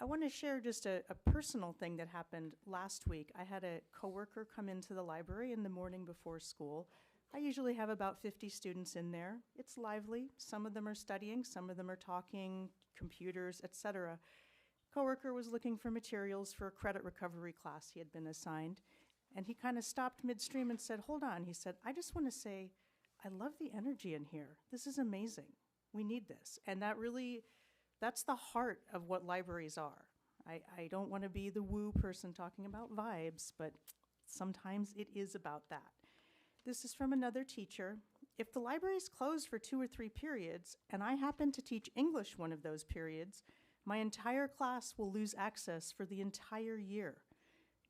I want to share just a personal thing that happened last week. I had a coworker come into the library in the morning before school. I usually have about 50 students in there. It's lively. Some of them are studying, some of them are talking, computers, etc. Coworker was looking for materials for a credit recovery class he had been assigned, and he kind of stopped midstream and said, "Hold on." He said, "I just want to say, I love the energy in here. This is amazing. We need this." And that's the heart of what libraries are. I don't want to be the woo person talking about vibes, but sometimes it is about that. This is from another teacher. If the library is closed for 2 or 3 periods, and I happen to teach English one of those periods, my entire class will lose access for the entire year.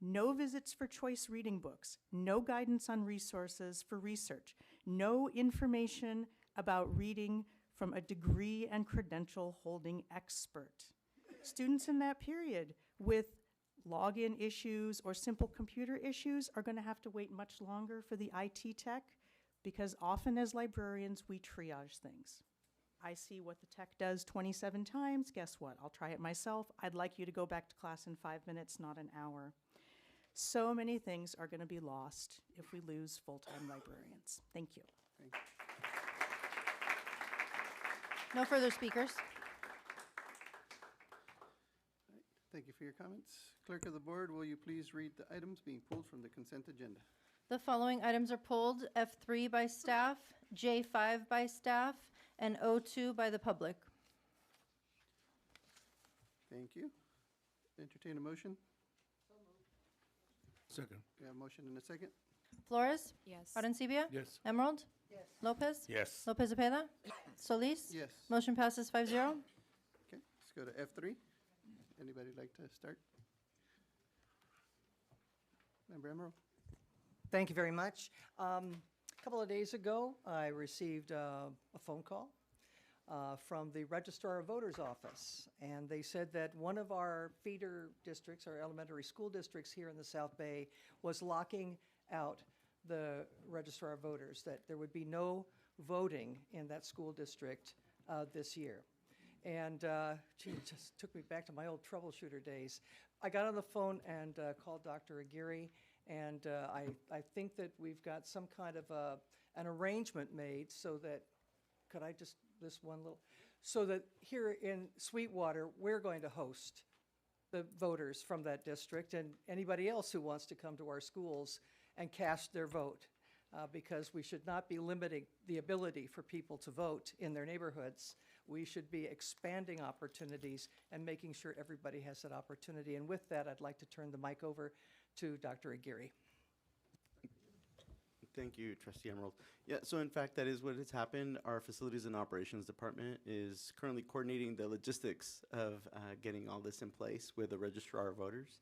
No visits for choice reading books, no guidance on resources for research, no information about reading from a degree and credential holding expert. Students in that period with login issues or simple computer issues are going to have to wait much longer for the IT tech, because often as librarians, we triage things. I see what the tech does 27 times. Guess what? I'll try it myself. I'd like you to go back to class in 5 minutes, not an hour. So many things are going to be lost if we lose full-time librarians. Thank you. Thank you. No further speakers. Thank you for your comments. Clerk of the board, will you please read the items being pulled from the consent agenda? The following items are pulled: F3 by staff, J5 by staff, and O2 by the public. Thank you. Entertain a motion. Second. We have a motion and a second. Flores? Yes. Arencibia? Yes. Emerald? Yes. Lopez? Yes. Lopez Zepeda? Solis? Yes. Motion passes 5-0. Okay, let's go to F3. Anybody like to start? Member Emerald? Thank you very much. A couple of days ago, I received a phone call from the Registrar of Voters office, and they said that one of our feeder districts, our elementary school districts here in the South Bay, was locking out the Registrar of Voters, that there would be no voting in that school district this year. And gee, it just took me back to my old troubleshooter days. I got on the phone and called Dr. Aguirre, and I think that we've got some kind of an arrangement made so that, could I just, this one little, so that here in Sweetwater, we're going to host the voters from that district and anybody else who wants to come to our schools and cast their vote. Because we should not be limiting the ability for people to vote in their neighborhoods. We should be expanding opportunities and making sure everybody has that opportunity. And with that, I'd like to turn the mic over to Dr. Aguirre. Thank you, Trustee Emerald. Yeah, so in fact, that is what has happened. Our Facilities and Operations Department is currently coordinating the logistics of getting all this in place with the Registrar of Voters.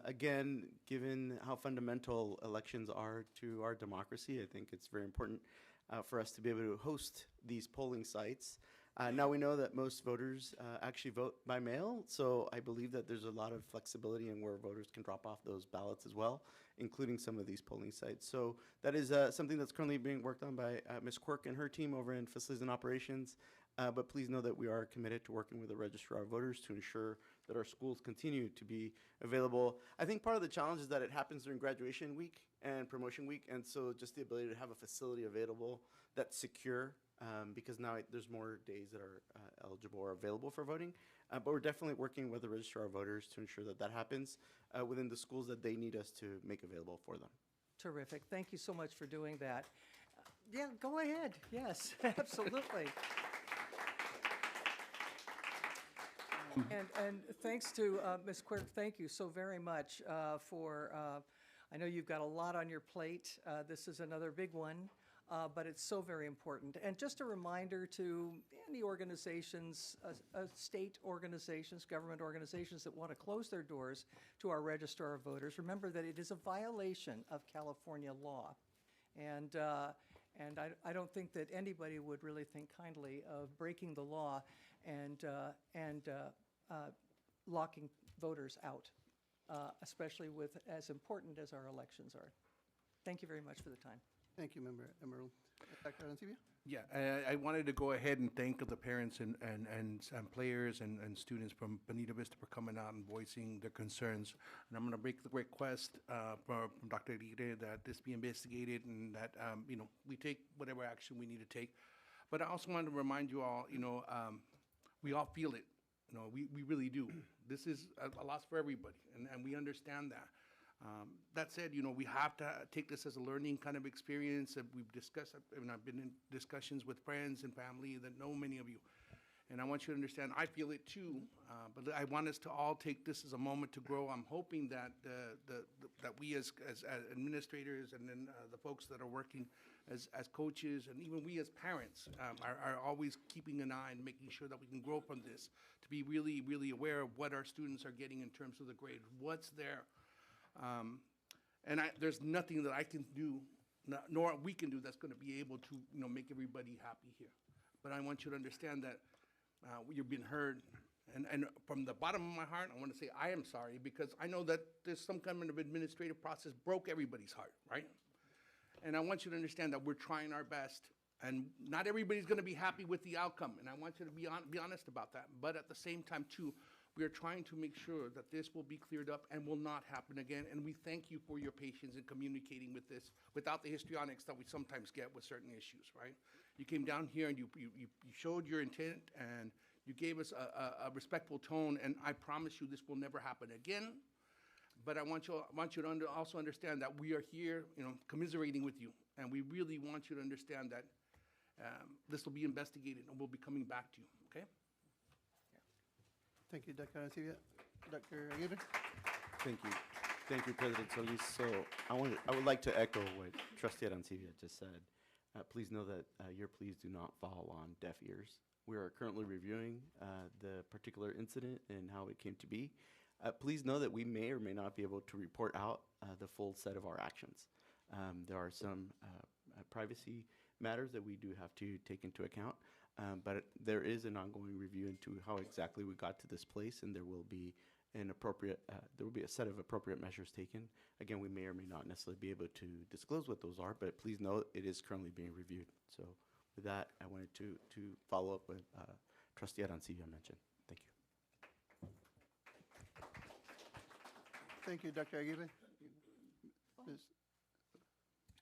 Again, given how fundamental elections are to our democracy, I think it's very important for us to be able to host these polling sites. Now we know that most voters actually vote by mail, so I believe that there's a lot of flexibility in where voters can drop off those ballots as well, including some of these polling sites. So that is something that's currently being worked on by Ms. Quirk and her team over in Facilities and Operations. But please know that we are committed to working with the Registrar of Voters to ensure that our schools continue to be available. I think part of the challenge is that it happens during graduation week and promotion week, and so just the ability to have a facility available that's secure, because now there's more days that are eligible or available for voting. But we're definitely working with the Registrar of Voters to ensure that that happens within the schools that they need us to make available for them. Terrific. Thank you so much for doing that. Yeah, go ahead. Yes, absolutely. And thanks to Ms. Quirk, thank you so very much for, I know you've got a lot on your plate. This is another big one, but it's so very important. And just a reminder to any organizations, state organizations, government organizations that want to close their doors to our Registrar of Voters, remember that it is a violation of California law. And I don't think that anybody would really think kindly of breaking the law and locking voters out, especially with as important as our elections are. Thank you very much for the time. Thank you, Member Emerald. Dr. Arencibia? Yeah, I wanted to go ahead and thank the parents and players and students from Bonita Vista for coming out and voicing their concerns. And I'm going to make the request from Dr. Aguirre that this be investigated and that, we take whatever action we need to take. But I also wanted to remind you all, we all feel it. We really do. This is a loss for everybody, and we understand that. That said, we have to take this as a learning kind of experience that we've discussed. I've been in discussions with friends and family that know many of you. And I want you to understand, I feel it too, but I want us to all take this as a moment to grow. I'm hoping that that we as administrators and then the folks that are working as coaches and even we as parents are always keeping an eye and making sure that we can grow from this, to be really, really aware of what our students are getting in terms of the grade, what's there. And there's nothing that I can do, nor we can do, that's going to be able to, make everybody happy here. But I want you to understand that you're being heard. And from the bottom of my heart, I want to say I am sorry, because I know that there's some kind of administrative process broke everybody's heart, right? And I want you to understand that we're trying our best. And not everybody's going to be happy with the outcome. And I want you to be honest about that. But at the same time, too, we are trying to make sure that this will be cleared up and will not happen again. And we thank you for your patience in communicating with this without the histrionics that we sometimes get with certain issues, right? You came down here and you showed your intent and you gave us a respectful tone. And I promise you this will never happen again. But I want you to also understand that we are here, commiserating with you. And we really want you to understand that this will be investigated and we'll be coming back to you, okay? Thank you, Dr. Arancibia. Dr. Aguirre? Thank you. Thank you, President Solis. So I would like to echo what Trustee Arancibia just said. Please know that your pleas do not fall on deaf ears. We are currently reviewing the particular incident and how it came to be. Please know that we may or may not be able to report out the full set of our actions. There are some privacy matters that we do have to take into account. But there is an ongoing review into how exactly we got to this place, and there will be a set of appropriate measures taken. Again, we may or may not necessarily be able to disclose what those are, but please know it is currently being reviewed. So with that, I wanted to follow up with Trustee Arancibia mentioned. Thank you. Thank you, Dr. Aguirre.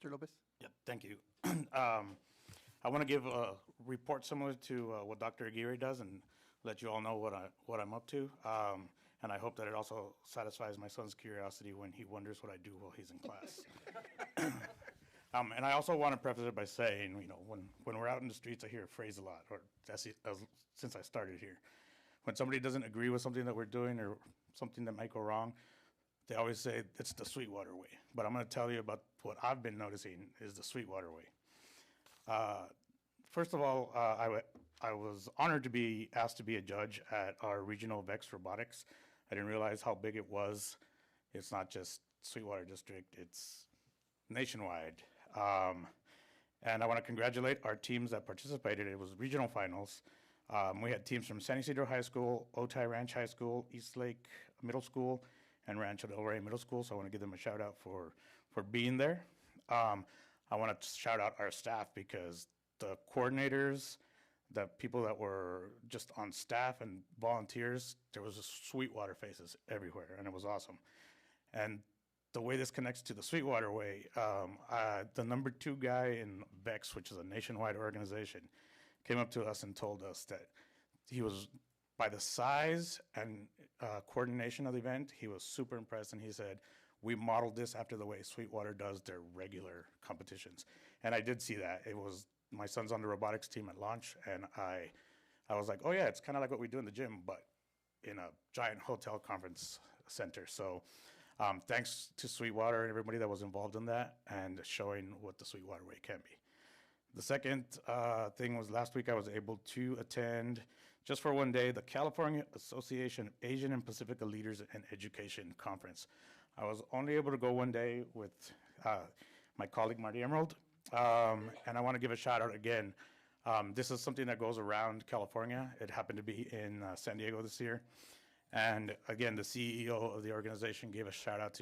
Mr. Lopez? Yeah, thank you. I want to give a report similar to what Dr. Aguirre does and let you all know what I'm up to. And I hope that it also satisfies my son's curiosity when he wonders what I do while he's in class. And I also want to preface it by saying, when we're out in the streets, I hear a phrase a lot, or since I started here. When somebody doesn't agree with something that we're doing or something that might go wrong, they always say it's the Sweetwater way. But I'm going to tell you about what I've been noticing is the Sweetwater way. First of all, I was honored to be asked to be a judge at our regional VEX robotics. I didn't realize how big it was. It's not just Sweetwater District, it's nationwide. And I want to congratulate our teams that participated. It was regional finals. We had teams from San Ysidro High School, Otay Ranch High School, East Lake Middle School, and Rancho Del Rey Middle School. So I want to give them a shout out for being there. I want to shout out our staff because the coordinators, the people that were just on staff and volunteers, there was just Sweetwater faces everywhere, and it was awesome. And the way this connects to the Sweetwater way, the number 2 guy in VEX, which is a nationwide organization, came up to us and told us that he was, by the size and coordination of the event, he was super impressed, and he said, we modeled this after the way Sweetwater does their regular competitions. And I did see that. It was, my son's on the robotics team at launch, and I was like, oh yeah, it's kind of like what we do in the gym, but in a giant hotel conference center. So thanks to Sweetwater and everybody that was involved in that and showing what the Sweetwater way can be. The second thing was last week I was able to attend, just for one day, the California Association of Asian and Pacific Leaders in Education Conference. I was only able to go one day with my colleague Marty Emerald, and I want to give a shout out again. This is something that goes around California. It happened to be in San Diego this year. And again, the CEO of the organization gave a shout out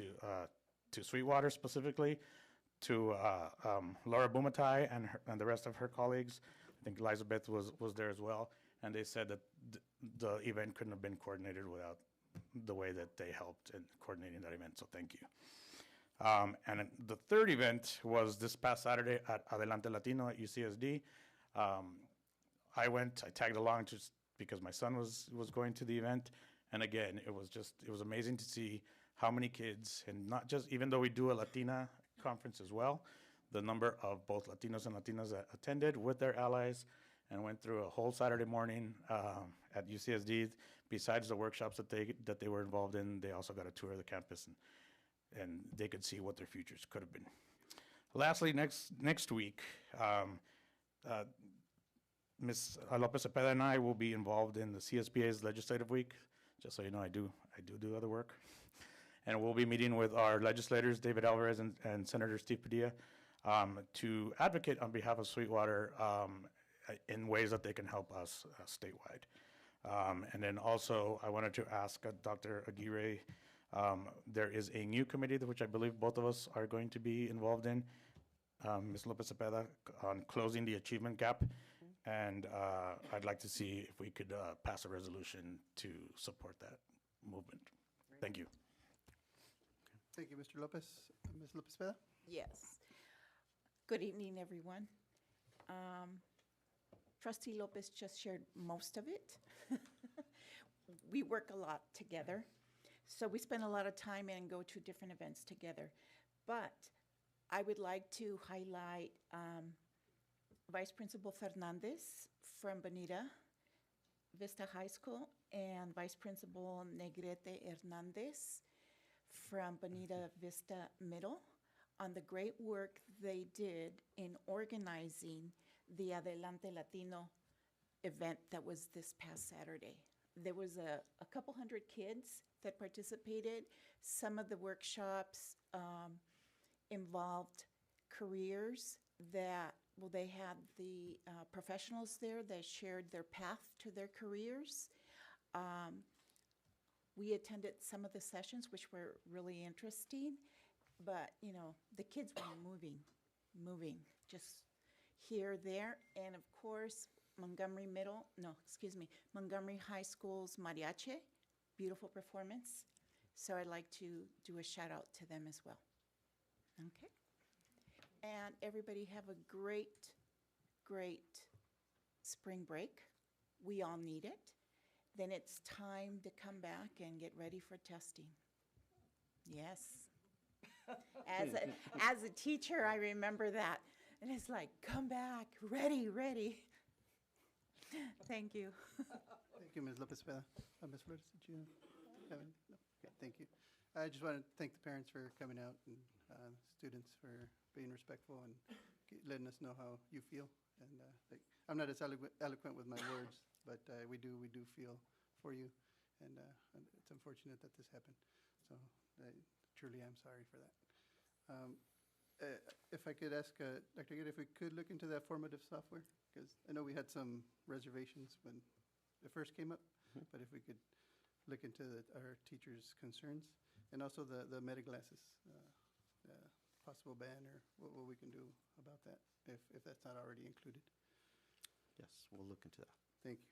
to Sweetwater specifically, to Laura Bumatai and the rest of her colleagues. I think Elizabeth was there as well, and they said that the event couldn't have been coordinated without the way that they helped in coordinating that event, so thank you. And then the third event was this past Saturday at Adelante Latino at UCSD. I tagged along just because my son was going to the event, and again, it was amazing to see how many kids, and not just, even though we do a Latina conference as well, the number of both Latinos and Latinas that attended with their allies and went through a whole Saturday morning at UCSD. Besides the workshops that they were involved in, they also got a tour of the campus, and they could see what their futures could have been. Lastly, next week, Ms. Lopez Cepeda and I will be involved in the CSBA's Legislative Week. Just so you know, I do other work. And we'll be meeting with our legislators, David Alvarez and Senator Steve Padilla, to advocate on behalf of Sweetwater in ways that they can help us statewide. And then also, I wanted to ask Dr. Aguirre, there is a new committee which I believe both of us are going to be involved in, Ms. Lopez Cepeda, on closing the achievement gap. And I'd like to see if we could pass a resolution to support that movement. Thank you. Thank you, Mr. Lopez. Ms. Lopez Peda? Yes. Good evening, everyone. Trustee Lopez just shared most of it. We work a lot together, so we spend a lot of time and go to different events together. But I would like to highlight Vice Principal Fernandez from Bonita Vista High School and Vice Principal Negrete Hernandez from Bonita Vista Middle on the great work they did in organizing the Adelante Latino event that was this past Saturday. There was a couple hundred kids that participated. Some of the workshops involved careers that, well, they had the professionals there that shared their path to their careers. We attended some of the sessions, which were really interesting, but, you know, the kids were moving, just here, there, and of course, Montgomery High School's mariachi, beautiful performance. So I'd like to do a shout out to them as well. Okay. And everybody have a great, great spring break. We all need it. Then it's time to come back and get ready for testing. Yes. As a teacher, I remember that. And it's like, come back, ready. Thank you. Thank you, Ms. Lopez Peda. Ms. Flores, did you have any? No? Okay, thank you. I just want to thank the parents for coming out and students for being respectful and letting us know how you feel. And I'm not as eloquent with my words, but we do feel for you. And it's unfortunate that this happened. So truly, I'm sorry for that. If I could ask Dr. Aguirre if we could look into that formative software, because I know we had some reservations when it first came up, but if we could look into our teachers' concerns, and also the meta glasses, possible ban, or what we can do about that, if that's not already included. Yes, we'll look into that. Thank you.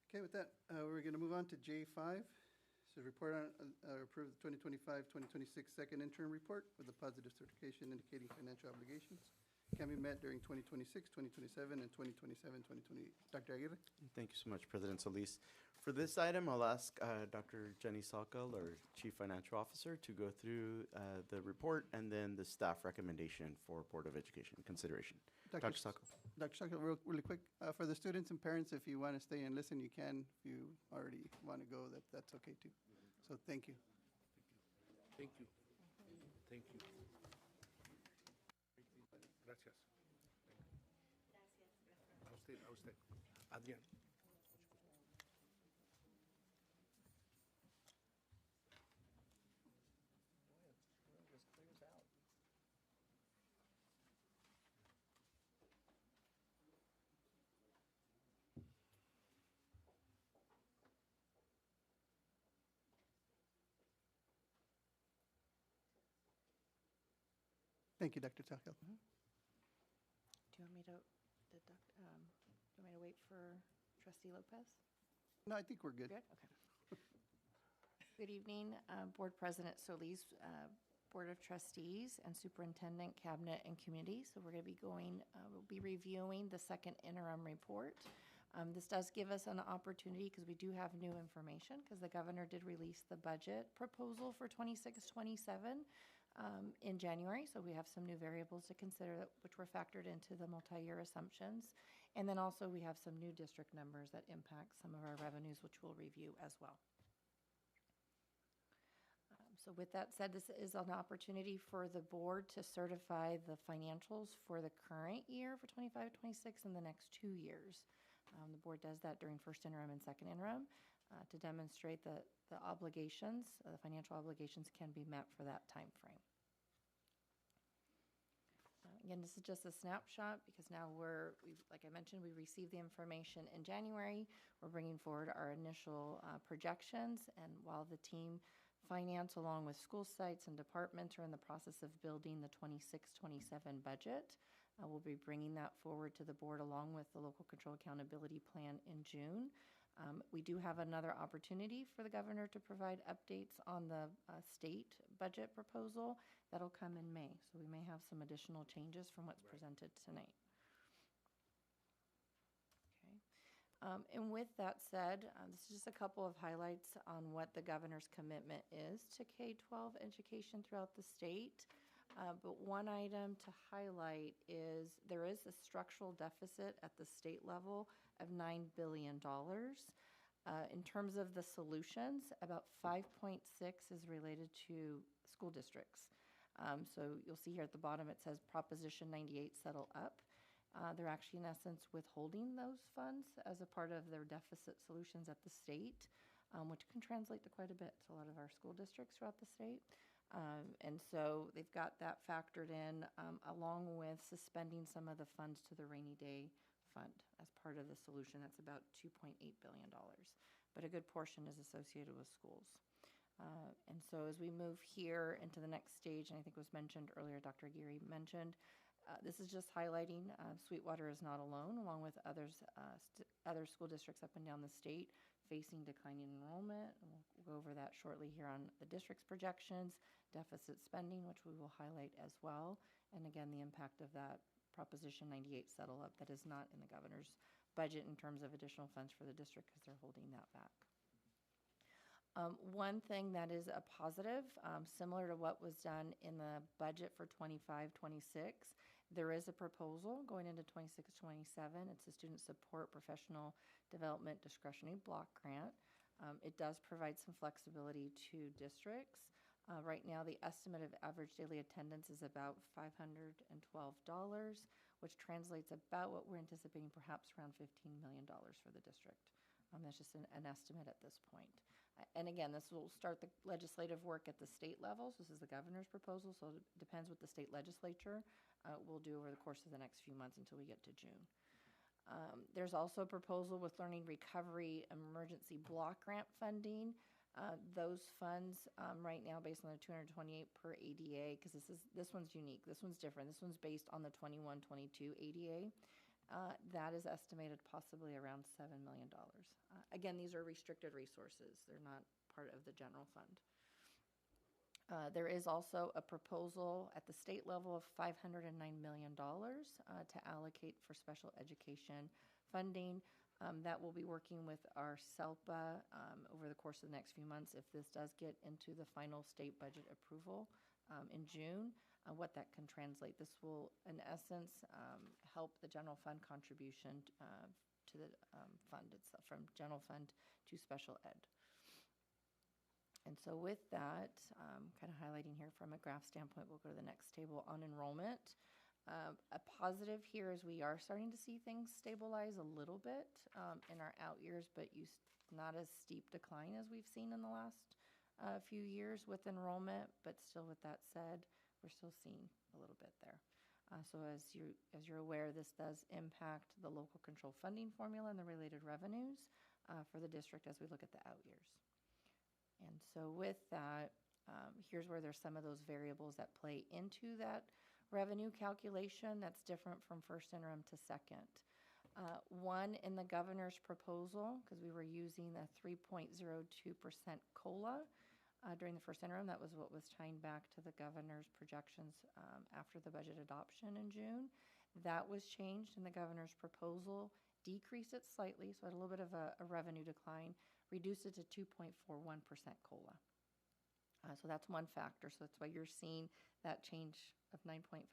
Okay, with that, we're going to move on to J5. So report on approve the 2025-2026 second interim report with a positive certification indicating financial obligations can be met during 2026, 2027, and 2027-2028. Dr. Aguirre? Thank you so much, President Solis. For this item, I'll ask Dr. Jenny Salkal, our Chief Financial Officer, to go through the report and then the staff recommendation for Board of Education consideration. Dr. Salkal. Dr. Salkal, really quick, for the students and parents, if you want to stay and listen, you can. If you already want to go, that's okay too. So thank you. Thank you. Thank you. Gracias. A usted. Adrián. Thank you, Dr. Telkel. Do you want me to deduct, do you want me to wait for Trustee Lopez? No, I think we're good. Good, okay. Good evening, Board President Solis, Board of Trustees, and Superintendent, Cabinet, and Community. So we're going to be we'll be reviewing the second interim report. This does give us an opportunity because we do have new information because the governor did release the budget proposal for 26-27 in January. So we have some new variables to consider which were factored into the multi-year assumptions. And then also we have some new district numbers that impact some of our revenues, which we'll review as well. So with that said, this is an opportunity for the board to certify the financials for the current year for 25-26 and the next 2 years. The board does that during first interim and second interim to demonstrate that the obligations, the financial obligations can be met for that time frame. Again, this is just a snapshot because now like I mentioned, we received the information in January. We're bringing forward our initial projections, and while the team finance along with school sites and departments are in the process of building the 26-27 budget, we'll be bringing that forward to the board along with the local control accountability plan in June. We do have another opportunity for the governor to provide updates on the state budget proposal. That'll come in May, so we may have some additional changes from what's presented tonight. Okay. And with that said, this is just a couple of highlights on what the governor's commitment is to K-12 education throughout the state. But one item to highlight is there is a structural deficit at the state level of $9 billion. In terms of the solutions, about 5.6 is related to school districts. So you'll see here at the bottom it says Proposition 98 settle up. They're actually in essence withholding those funds as a part of their deficit solutions at the state, which can translate to quite a bit to a lot of our school districts throughout the state. And so they've got that factored in along with suspending some of the funds to the rainy day fund as part of the solution. That's about $2.8 billion. But a good portion is associated with schools. And so as we move here into the next stage, and I think it was mentioned earlier, Dr. Aguirre mentioned, this is just highlighting Sweetwater is not alone, along with other school districts up and down the state facing declining enrollment. And we'll go over that shortly here on the district's projections, deficit spending, which we will highlight as well, and again, the impact of that Proposition 98 settle up that is not in the governor's budget in terms of additional funds for the district because they're holding that back. One thing that is a positive, similar to what was done in the budget for 25-26, there is a proposal going into 26-27. It's a student support professional development discretionary block grant. It does provide some flexibility to districts. Right now, the estimate of average daily attendance is about $512, which translates about what we're anticipating, perhaps around $15 million for the district. That's just an estimate at this point. And again, this will start the legislative work at the state level. So this is the governor's proposal, so it depends what the state legislature will do over the course of the next few months until we get to June. There's also a proposal with Learning Recovery Emergency Block Grant funding. Those funds right now based on the 228 per ADA, because this one's unique. This one's different. This one's based on the 21-22 ADA. That is estimated possibly around $7 million. Again, these are restricted resources. They're not part of the general fund. There is also a proposal at the state level of $509 million to allocate for special education funding. That will be working with our SELPA over the course of the next few months if this does get into the final state budget approval in June. What that can translate. This will, in essence, help the general fund contribution to the fund itself, from general fund to special ed. And so with that, kind of highlighting here from a graph standpoint, we'll go to the next table on enrollment. A positive here is we are starting to see things stabilize a little bit in our out years, but not as steep decline as we've seen in the last few years with enrollment. But still, with that said, we're still seeing a little bit there. So as you're aware, this does impact the local control funding formula and the related revenues for the district as we look at the out years. And so with that, here's where there's some of those variables that play into that revenue calculation that's different from first interim to second. One, in the governor's proposal, because we were using a 3.02% COLA during the first interim, that was what was tying back to the governor's projections after the budget adoption in June. That was changed in the governor's proposal, decreased it slightly, so had a little bit of a revenue decline, reduced it to 2.41% COLA. So that's one factor, so that's why you're seeing that change of 9.5.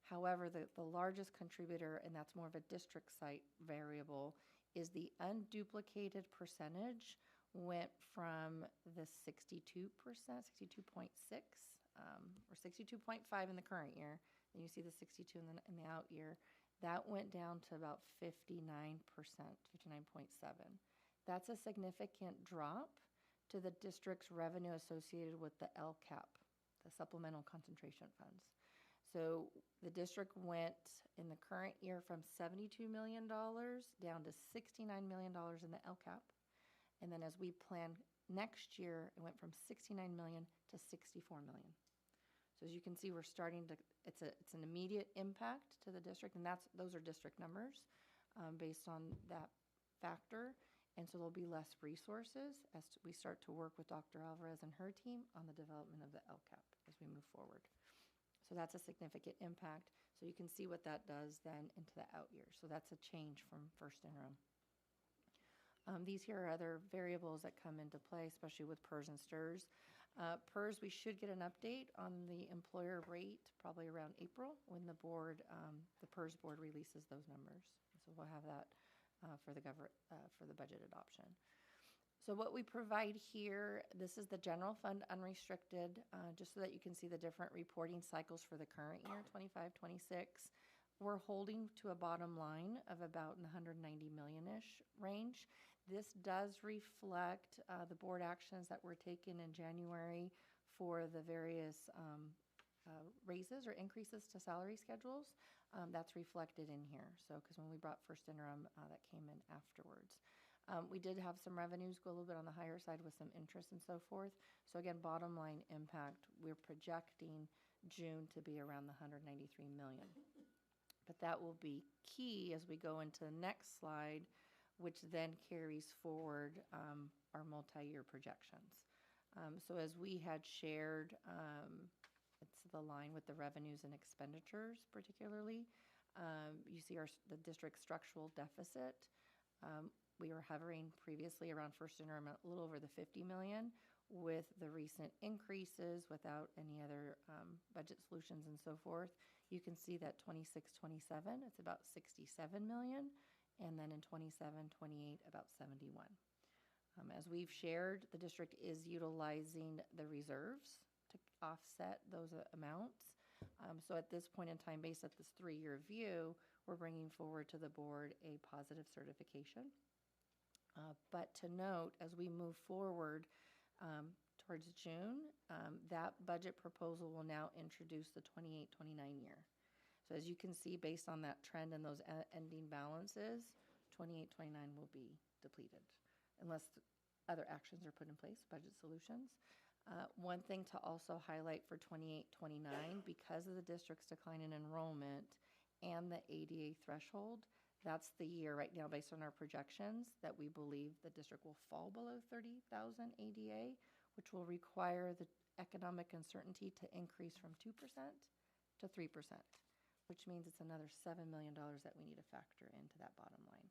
However, the largest contributor, and that's more of a district site variable, is the unduplicated percentage went from the 62%, 62.6, or 62.5 in the current year. Then you see the 62 in the out year. That went down to about 59%, 59.7. That's a significant drop to the district's revenue associated with the LCAP, the Supplemental Concentration Funds. So the district went in the current year from $72 million down to $69 million in the LCAP. And then as we plan next year, it went from 69 million to 64 million. So as you can see, we're starting to, it's an immediate impact to the district, and those are district numbers based on that factor. And so there'll be less resources as we start to work with Dr. Alvarez and her team on the development of the LCAP as we move forward. So that's a significant impact. So you can see what that does then into the out year. So that's a change from first interim. These here are other variables that come into play, especially with PERS and STIRS. PERS, we should get an update on the employer rate probably around April when the board, the PERS board releases those numbers. So we'll have that for the budget adoption. So what we provide here, this is the general fund unrestricted, just so that you can see the different reporting cycles for the current year, 25-26. We're holding to a bottom line of about in the 190 million-ish range. This does reflect the board actions that were taken in January for the various raises or increases to salary schedules. That's reflected in here. So, because when we brought first interim, that came in afterwards. We did have some revenues go a little bit on the higher side with some interest and so forth. So again, bottom line impact, we're projecting June to be around the 193 million. But that will be key as we go into the next slide, which then carries forward our multi-year projections. So as we had shared, it's the line with the revenues and expenditures particularly. You see the district structural deficit. We were hovering previously around first interim a little over the 50 million. With the recent increases without any other budget solutions and so forth, you can see that 26-27, it's about 67 million, and then in 27-28, about 71. As we've shared, the district is utilizing the reserves to offset those amounts. So at this point in time, based at this 3-year view, we're bringing forward to the board a positive certification. But to note, as we move forward towards June, that budget proposal will now introduce the 28-29 year. So as you can see, based on that trend and those ending balances, 28-29 will be depleted unless other actions are put in place, budget solutions. One thing to also highlight for 28-29, because of the district's decline in enrollment and the ADA threshold, that's the year right now, based on our projections, that we believe the district will fall below 30,000 ADA, which will require the economic uncertainty to increase from 2% to 3%, which means it's another $7 million that we need to factor into that bottom line.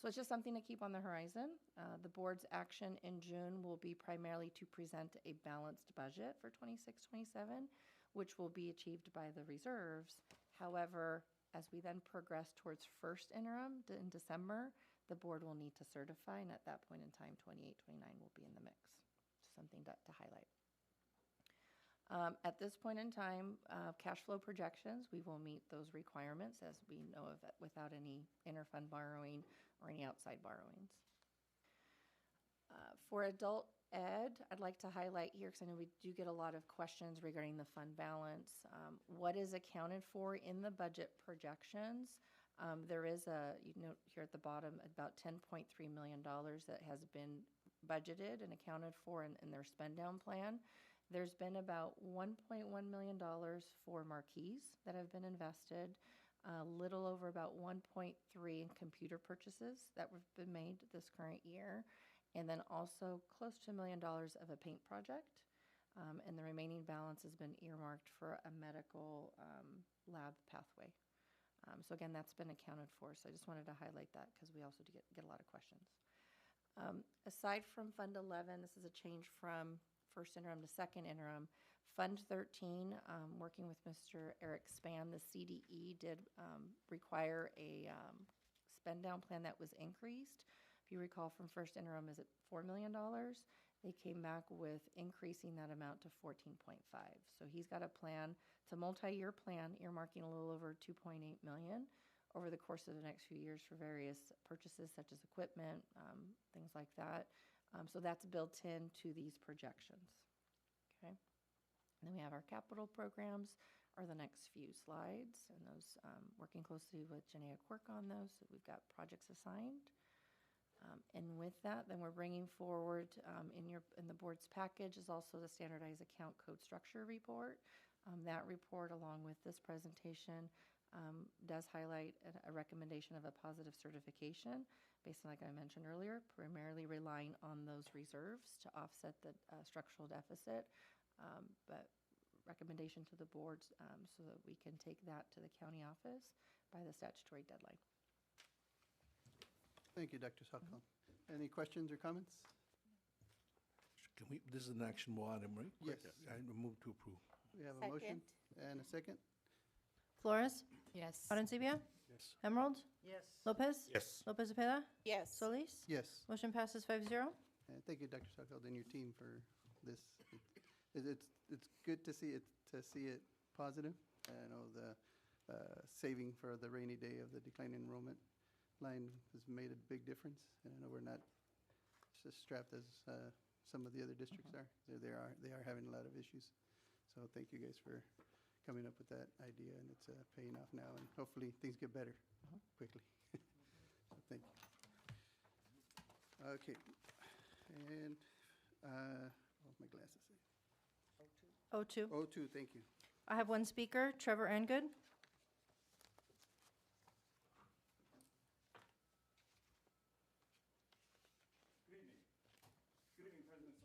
So it's just something to keep on the horizon. The board's action in June will be primarily to present a balanced budget for 26-27, which will be achieved by the reserves. However, as we then progress towards first interim in December, the board will need to certify, and at that point in time, 28-29 will be in the mix. Something to highlight. At this point in time, cash flow projections, we will meet those requirements as we know of it without any interfund borrowing or any outside borrowings. For adult ed, I'd like to highlight here, because I know we do get a lot of questions regarding the fund balance. What is accounted for in the budget projections? There is you note here at the bottom, about $10.3 million that has been budgeted and accounted for in their spend down plan. There's been about $1.1 million for marquees that have been invested, a little over about 1.3 in computer purchases that have been made this current year, and then also close to $1 million of a paint project. And the remaining balance has been earmarked for a medical lab pathway. So again, that's been accounted for. So I just wanted to highlight that because we also get a lot of questions. Aside from Fund 11, this is a change from first interim to second interim. Fund 13, working with Mr. Eric Spann, the CDE did require a spend down plan that was increased. If you recall from first interim, is it $4 million? They came back with increasing that amount to 14.5. So he's got a plan, it's a multi-year plan, earmarking a little over 2.8 million over the course of the next few years for various purchases such as equipment, things like that. So that's built into these projections. Okay. And then we have our capital programs are the next few slides, and those working closely with Janaea Quirk on those. So we've got projects assigned. And with that, then we're bringing forward in the board's package is also the standardized account code structure report. That report, along with this presentation, does highlight a recommendation of a positive certification based on, like I mentioned earlier, primarily relying on those reserves to offset the structural deficit, but recommendation to the board so that we can take that to the county office by the statutory deadline. Thank you, Dr. Sokol. Any questions or comments? Can we, this is an actionable item, right? Yes. I move to approve. We have a motion and a second. Flores? Yes. Arencibia? Yes. Emerald? Yes. Lopez? Yes. Lopez Cepeda? Yes. Solis? Yes. Motion passes 5-0. And thank you, Dr. Sokol, and your team for this. It's good to see it positive. I know the saving for the rainy day of the declining enrollment line has made a big difference. And I know we're not just strapped as some of the other districts are. They are having a lot of issues. So thank you guys for coming up with that idea, and it's paying off now, and hopefully things get better quickly. So thank you. Okay, and my glasses. 02. 02, thank you. I have one speaker, Trevor Angood.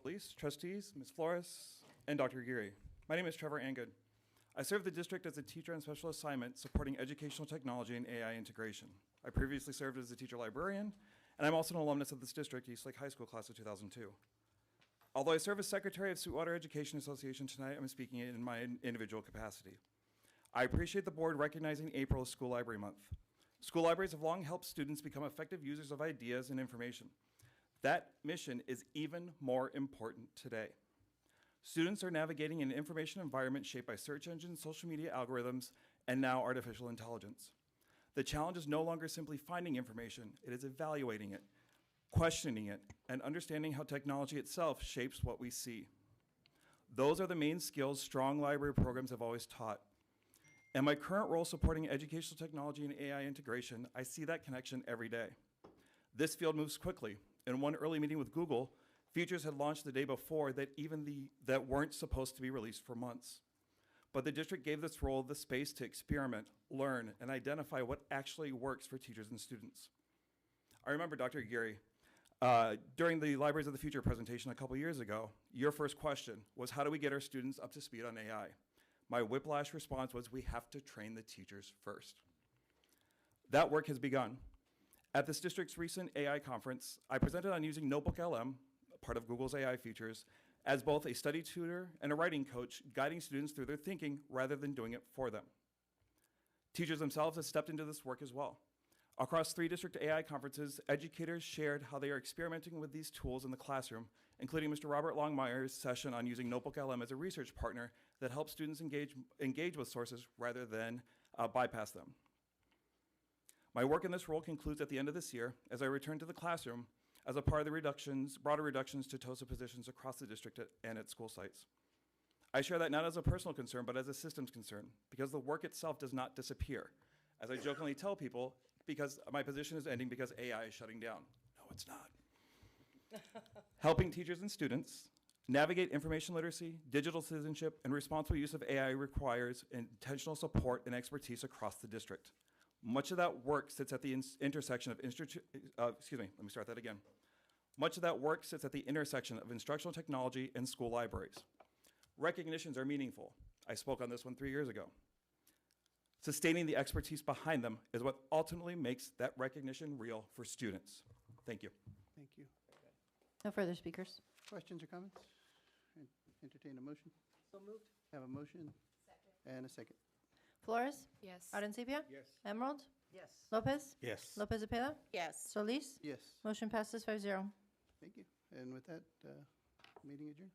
Police, trustees, Ms. Flores, and Dr. Geary. My name is Trevor Angood. I serve the district as a teacher on special assignment supporting educational technology and AI integration. I previously served as a teacher librarian, and I'm also an alumnus of this district, East Lake High School class of 2002. Although I serve as secretary of Sweetwater Education Association tonight, I'm speaking in my individual capacity. I appreciate the board recognizing April as School Library Month. School libraries have long helped students become effective users of ideas and information. That mission is even more important today. Students are navigating an information environment shaped by search engines, social media algorithms, and now artificial intelligence. The challenge is no longer simply finding information, it is evaluating it, questioning it, and understanding how technology itself shapes what we see. Those are the main skills strong library programs have always taught. In my current role supporting educational technology and AI integration, I see that connection every day. This field moves quickly. In one early meeting with Google, features had launched the day before that weren't supposed to be released for months. But the district gave this role the space to experiment, learn, and identify what actually works for teachers and students. I remember, Dr. Geary, during the Libraries of the Future presentation a couple years ago, your first question was, how do we get our students up to speed on AI? My whiplash response was, we have to train the teachers first. That work has begun. At this district's recent AI conference, I presented on using Notebook LM, part of Google's AI features, as both a study tutor and a writing coach, guiding students through their thinking rather than doing it for them. Teachers themselves have stepped into this work as well. Across 3 district AI conferences, educators shared how they are experimenting with these tools in the classroom, including Mr. Robert Longmire's session on using Notebook LM as a research partner that helps students engage with sources rather than bypass them. My work in this role concludes at the end of this year as I return to the classroom as a part of the broader reductions to TOSA positions across the district and at school sites. I share that not as a personal concern, but as a systems concern, because the work itself does not disappear. As I jokingly tell people, because my position is ending because AI is shutting down. No, it's not. Helping teachers and students, Navigate information literacy, digital citizenship, and responsible use of AI requires intentional support and expertise across the district. Much of that work sits at the intersection of Much of that work sits at the intersection of instructional technology and school libraries. Recognitions are meaningful. I spoke on this one 3 years ago. Sustaining the expertise behind them is what ultimately makes that recognition real for students. Thank you. Thank you. No further speakers. Questions or comments? Entertain a motion. So moved. Have a motion and a second. Flores? Yes. Arencibia? Yes. Emerald? Yes. Lopez? Yes. Lopez Cepeda? Yes. Solis? Yes. Motion passes 5-0. Thank you. And with that, meeting adjourned.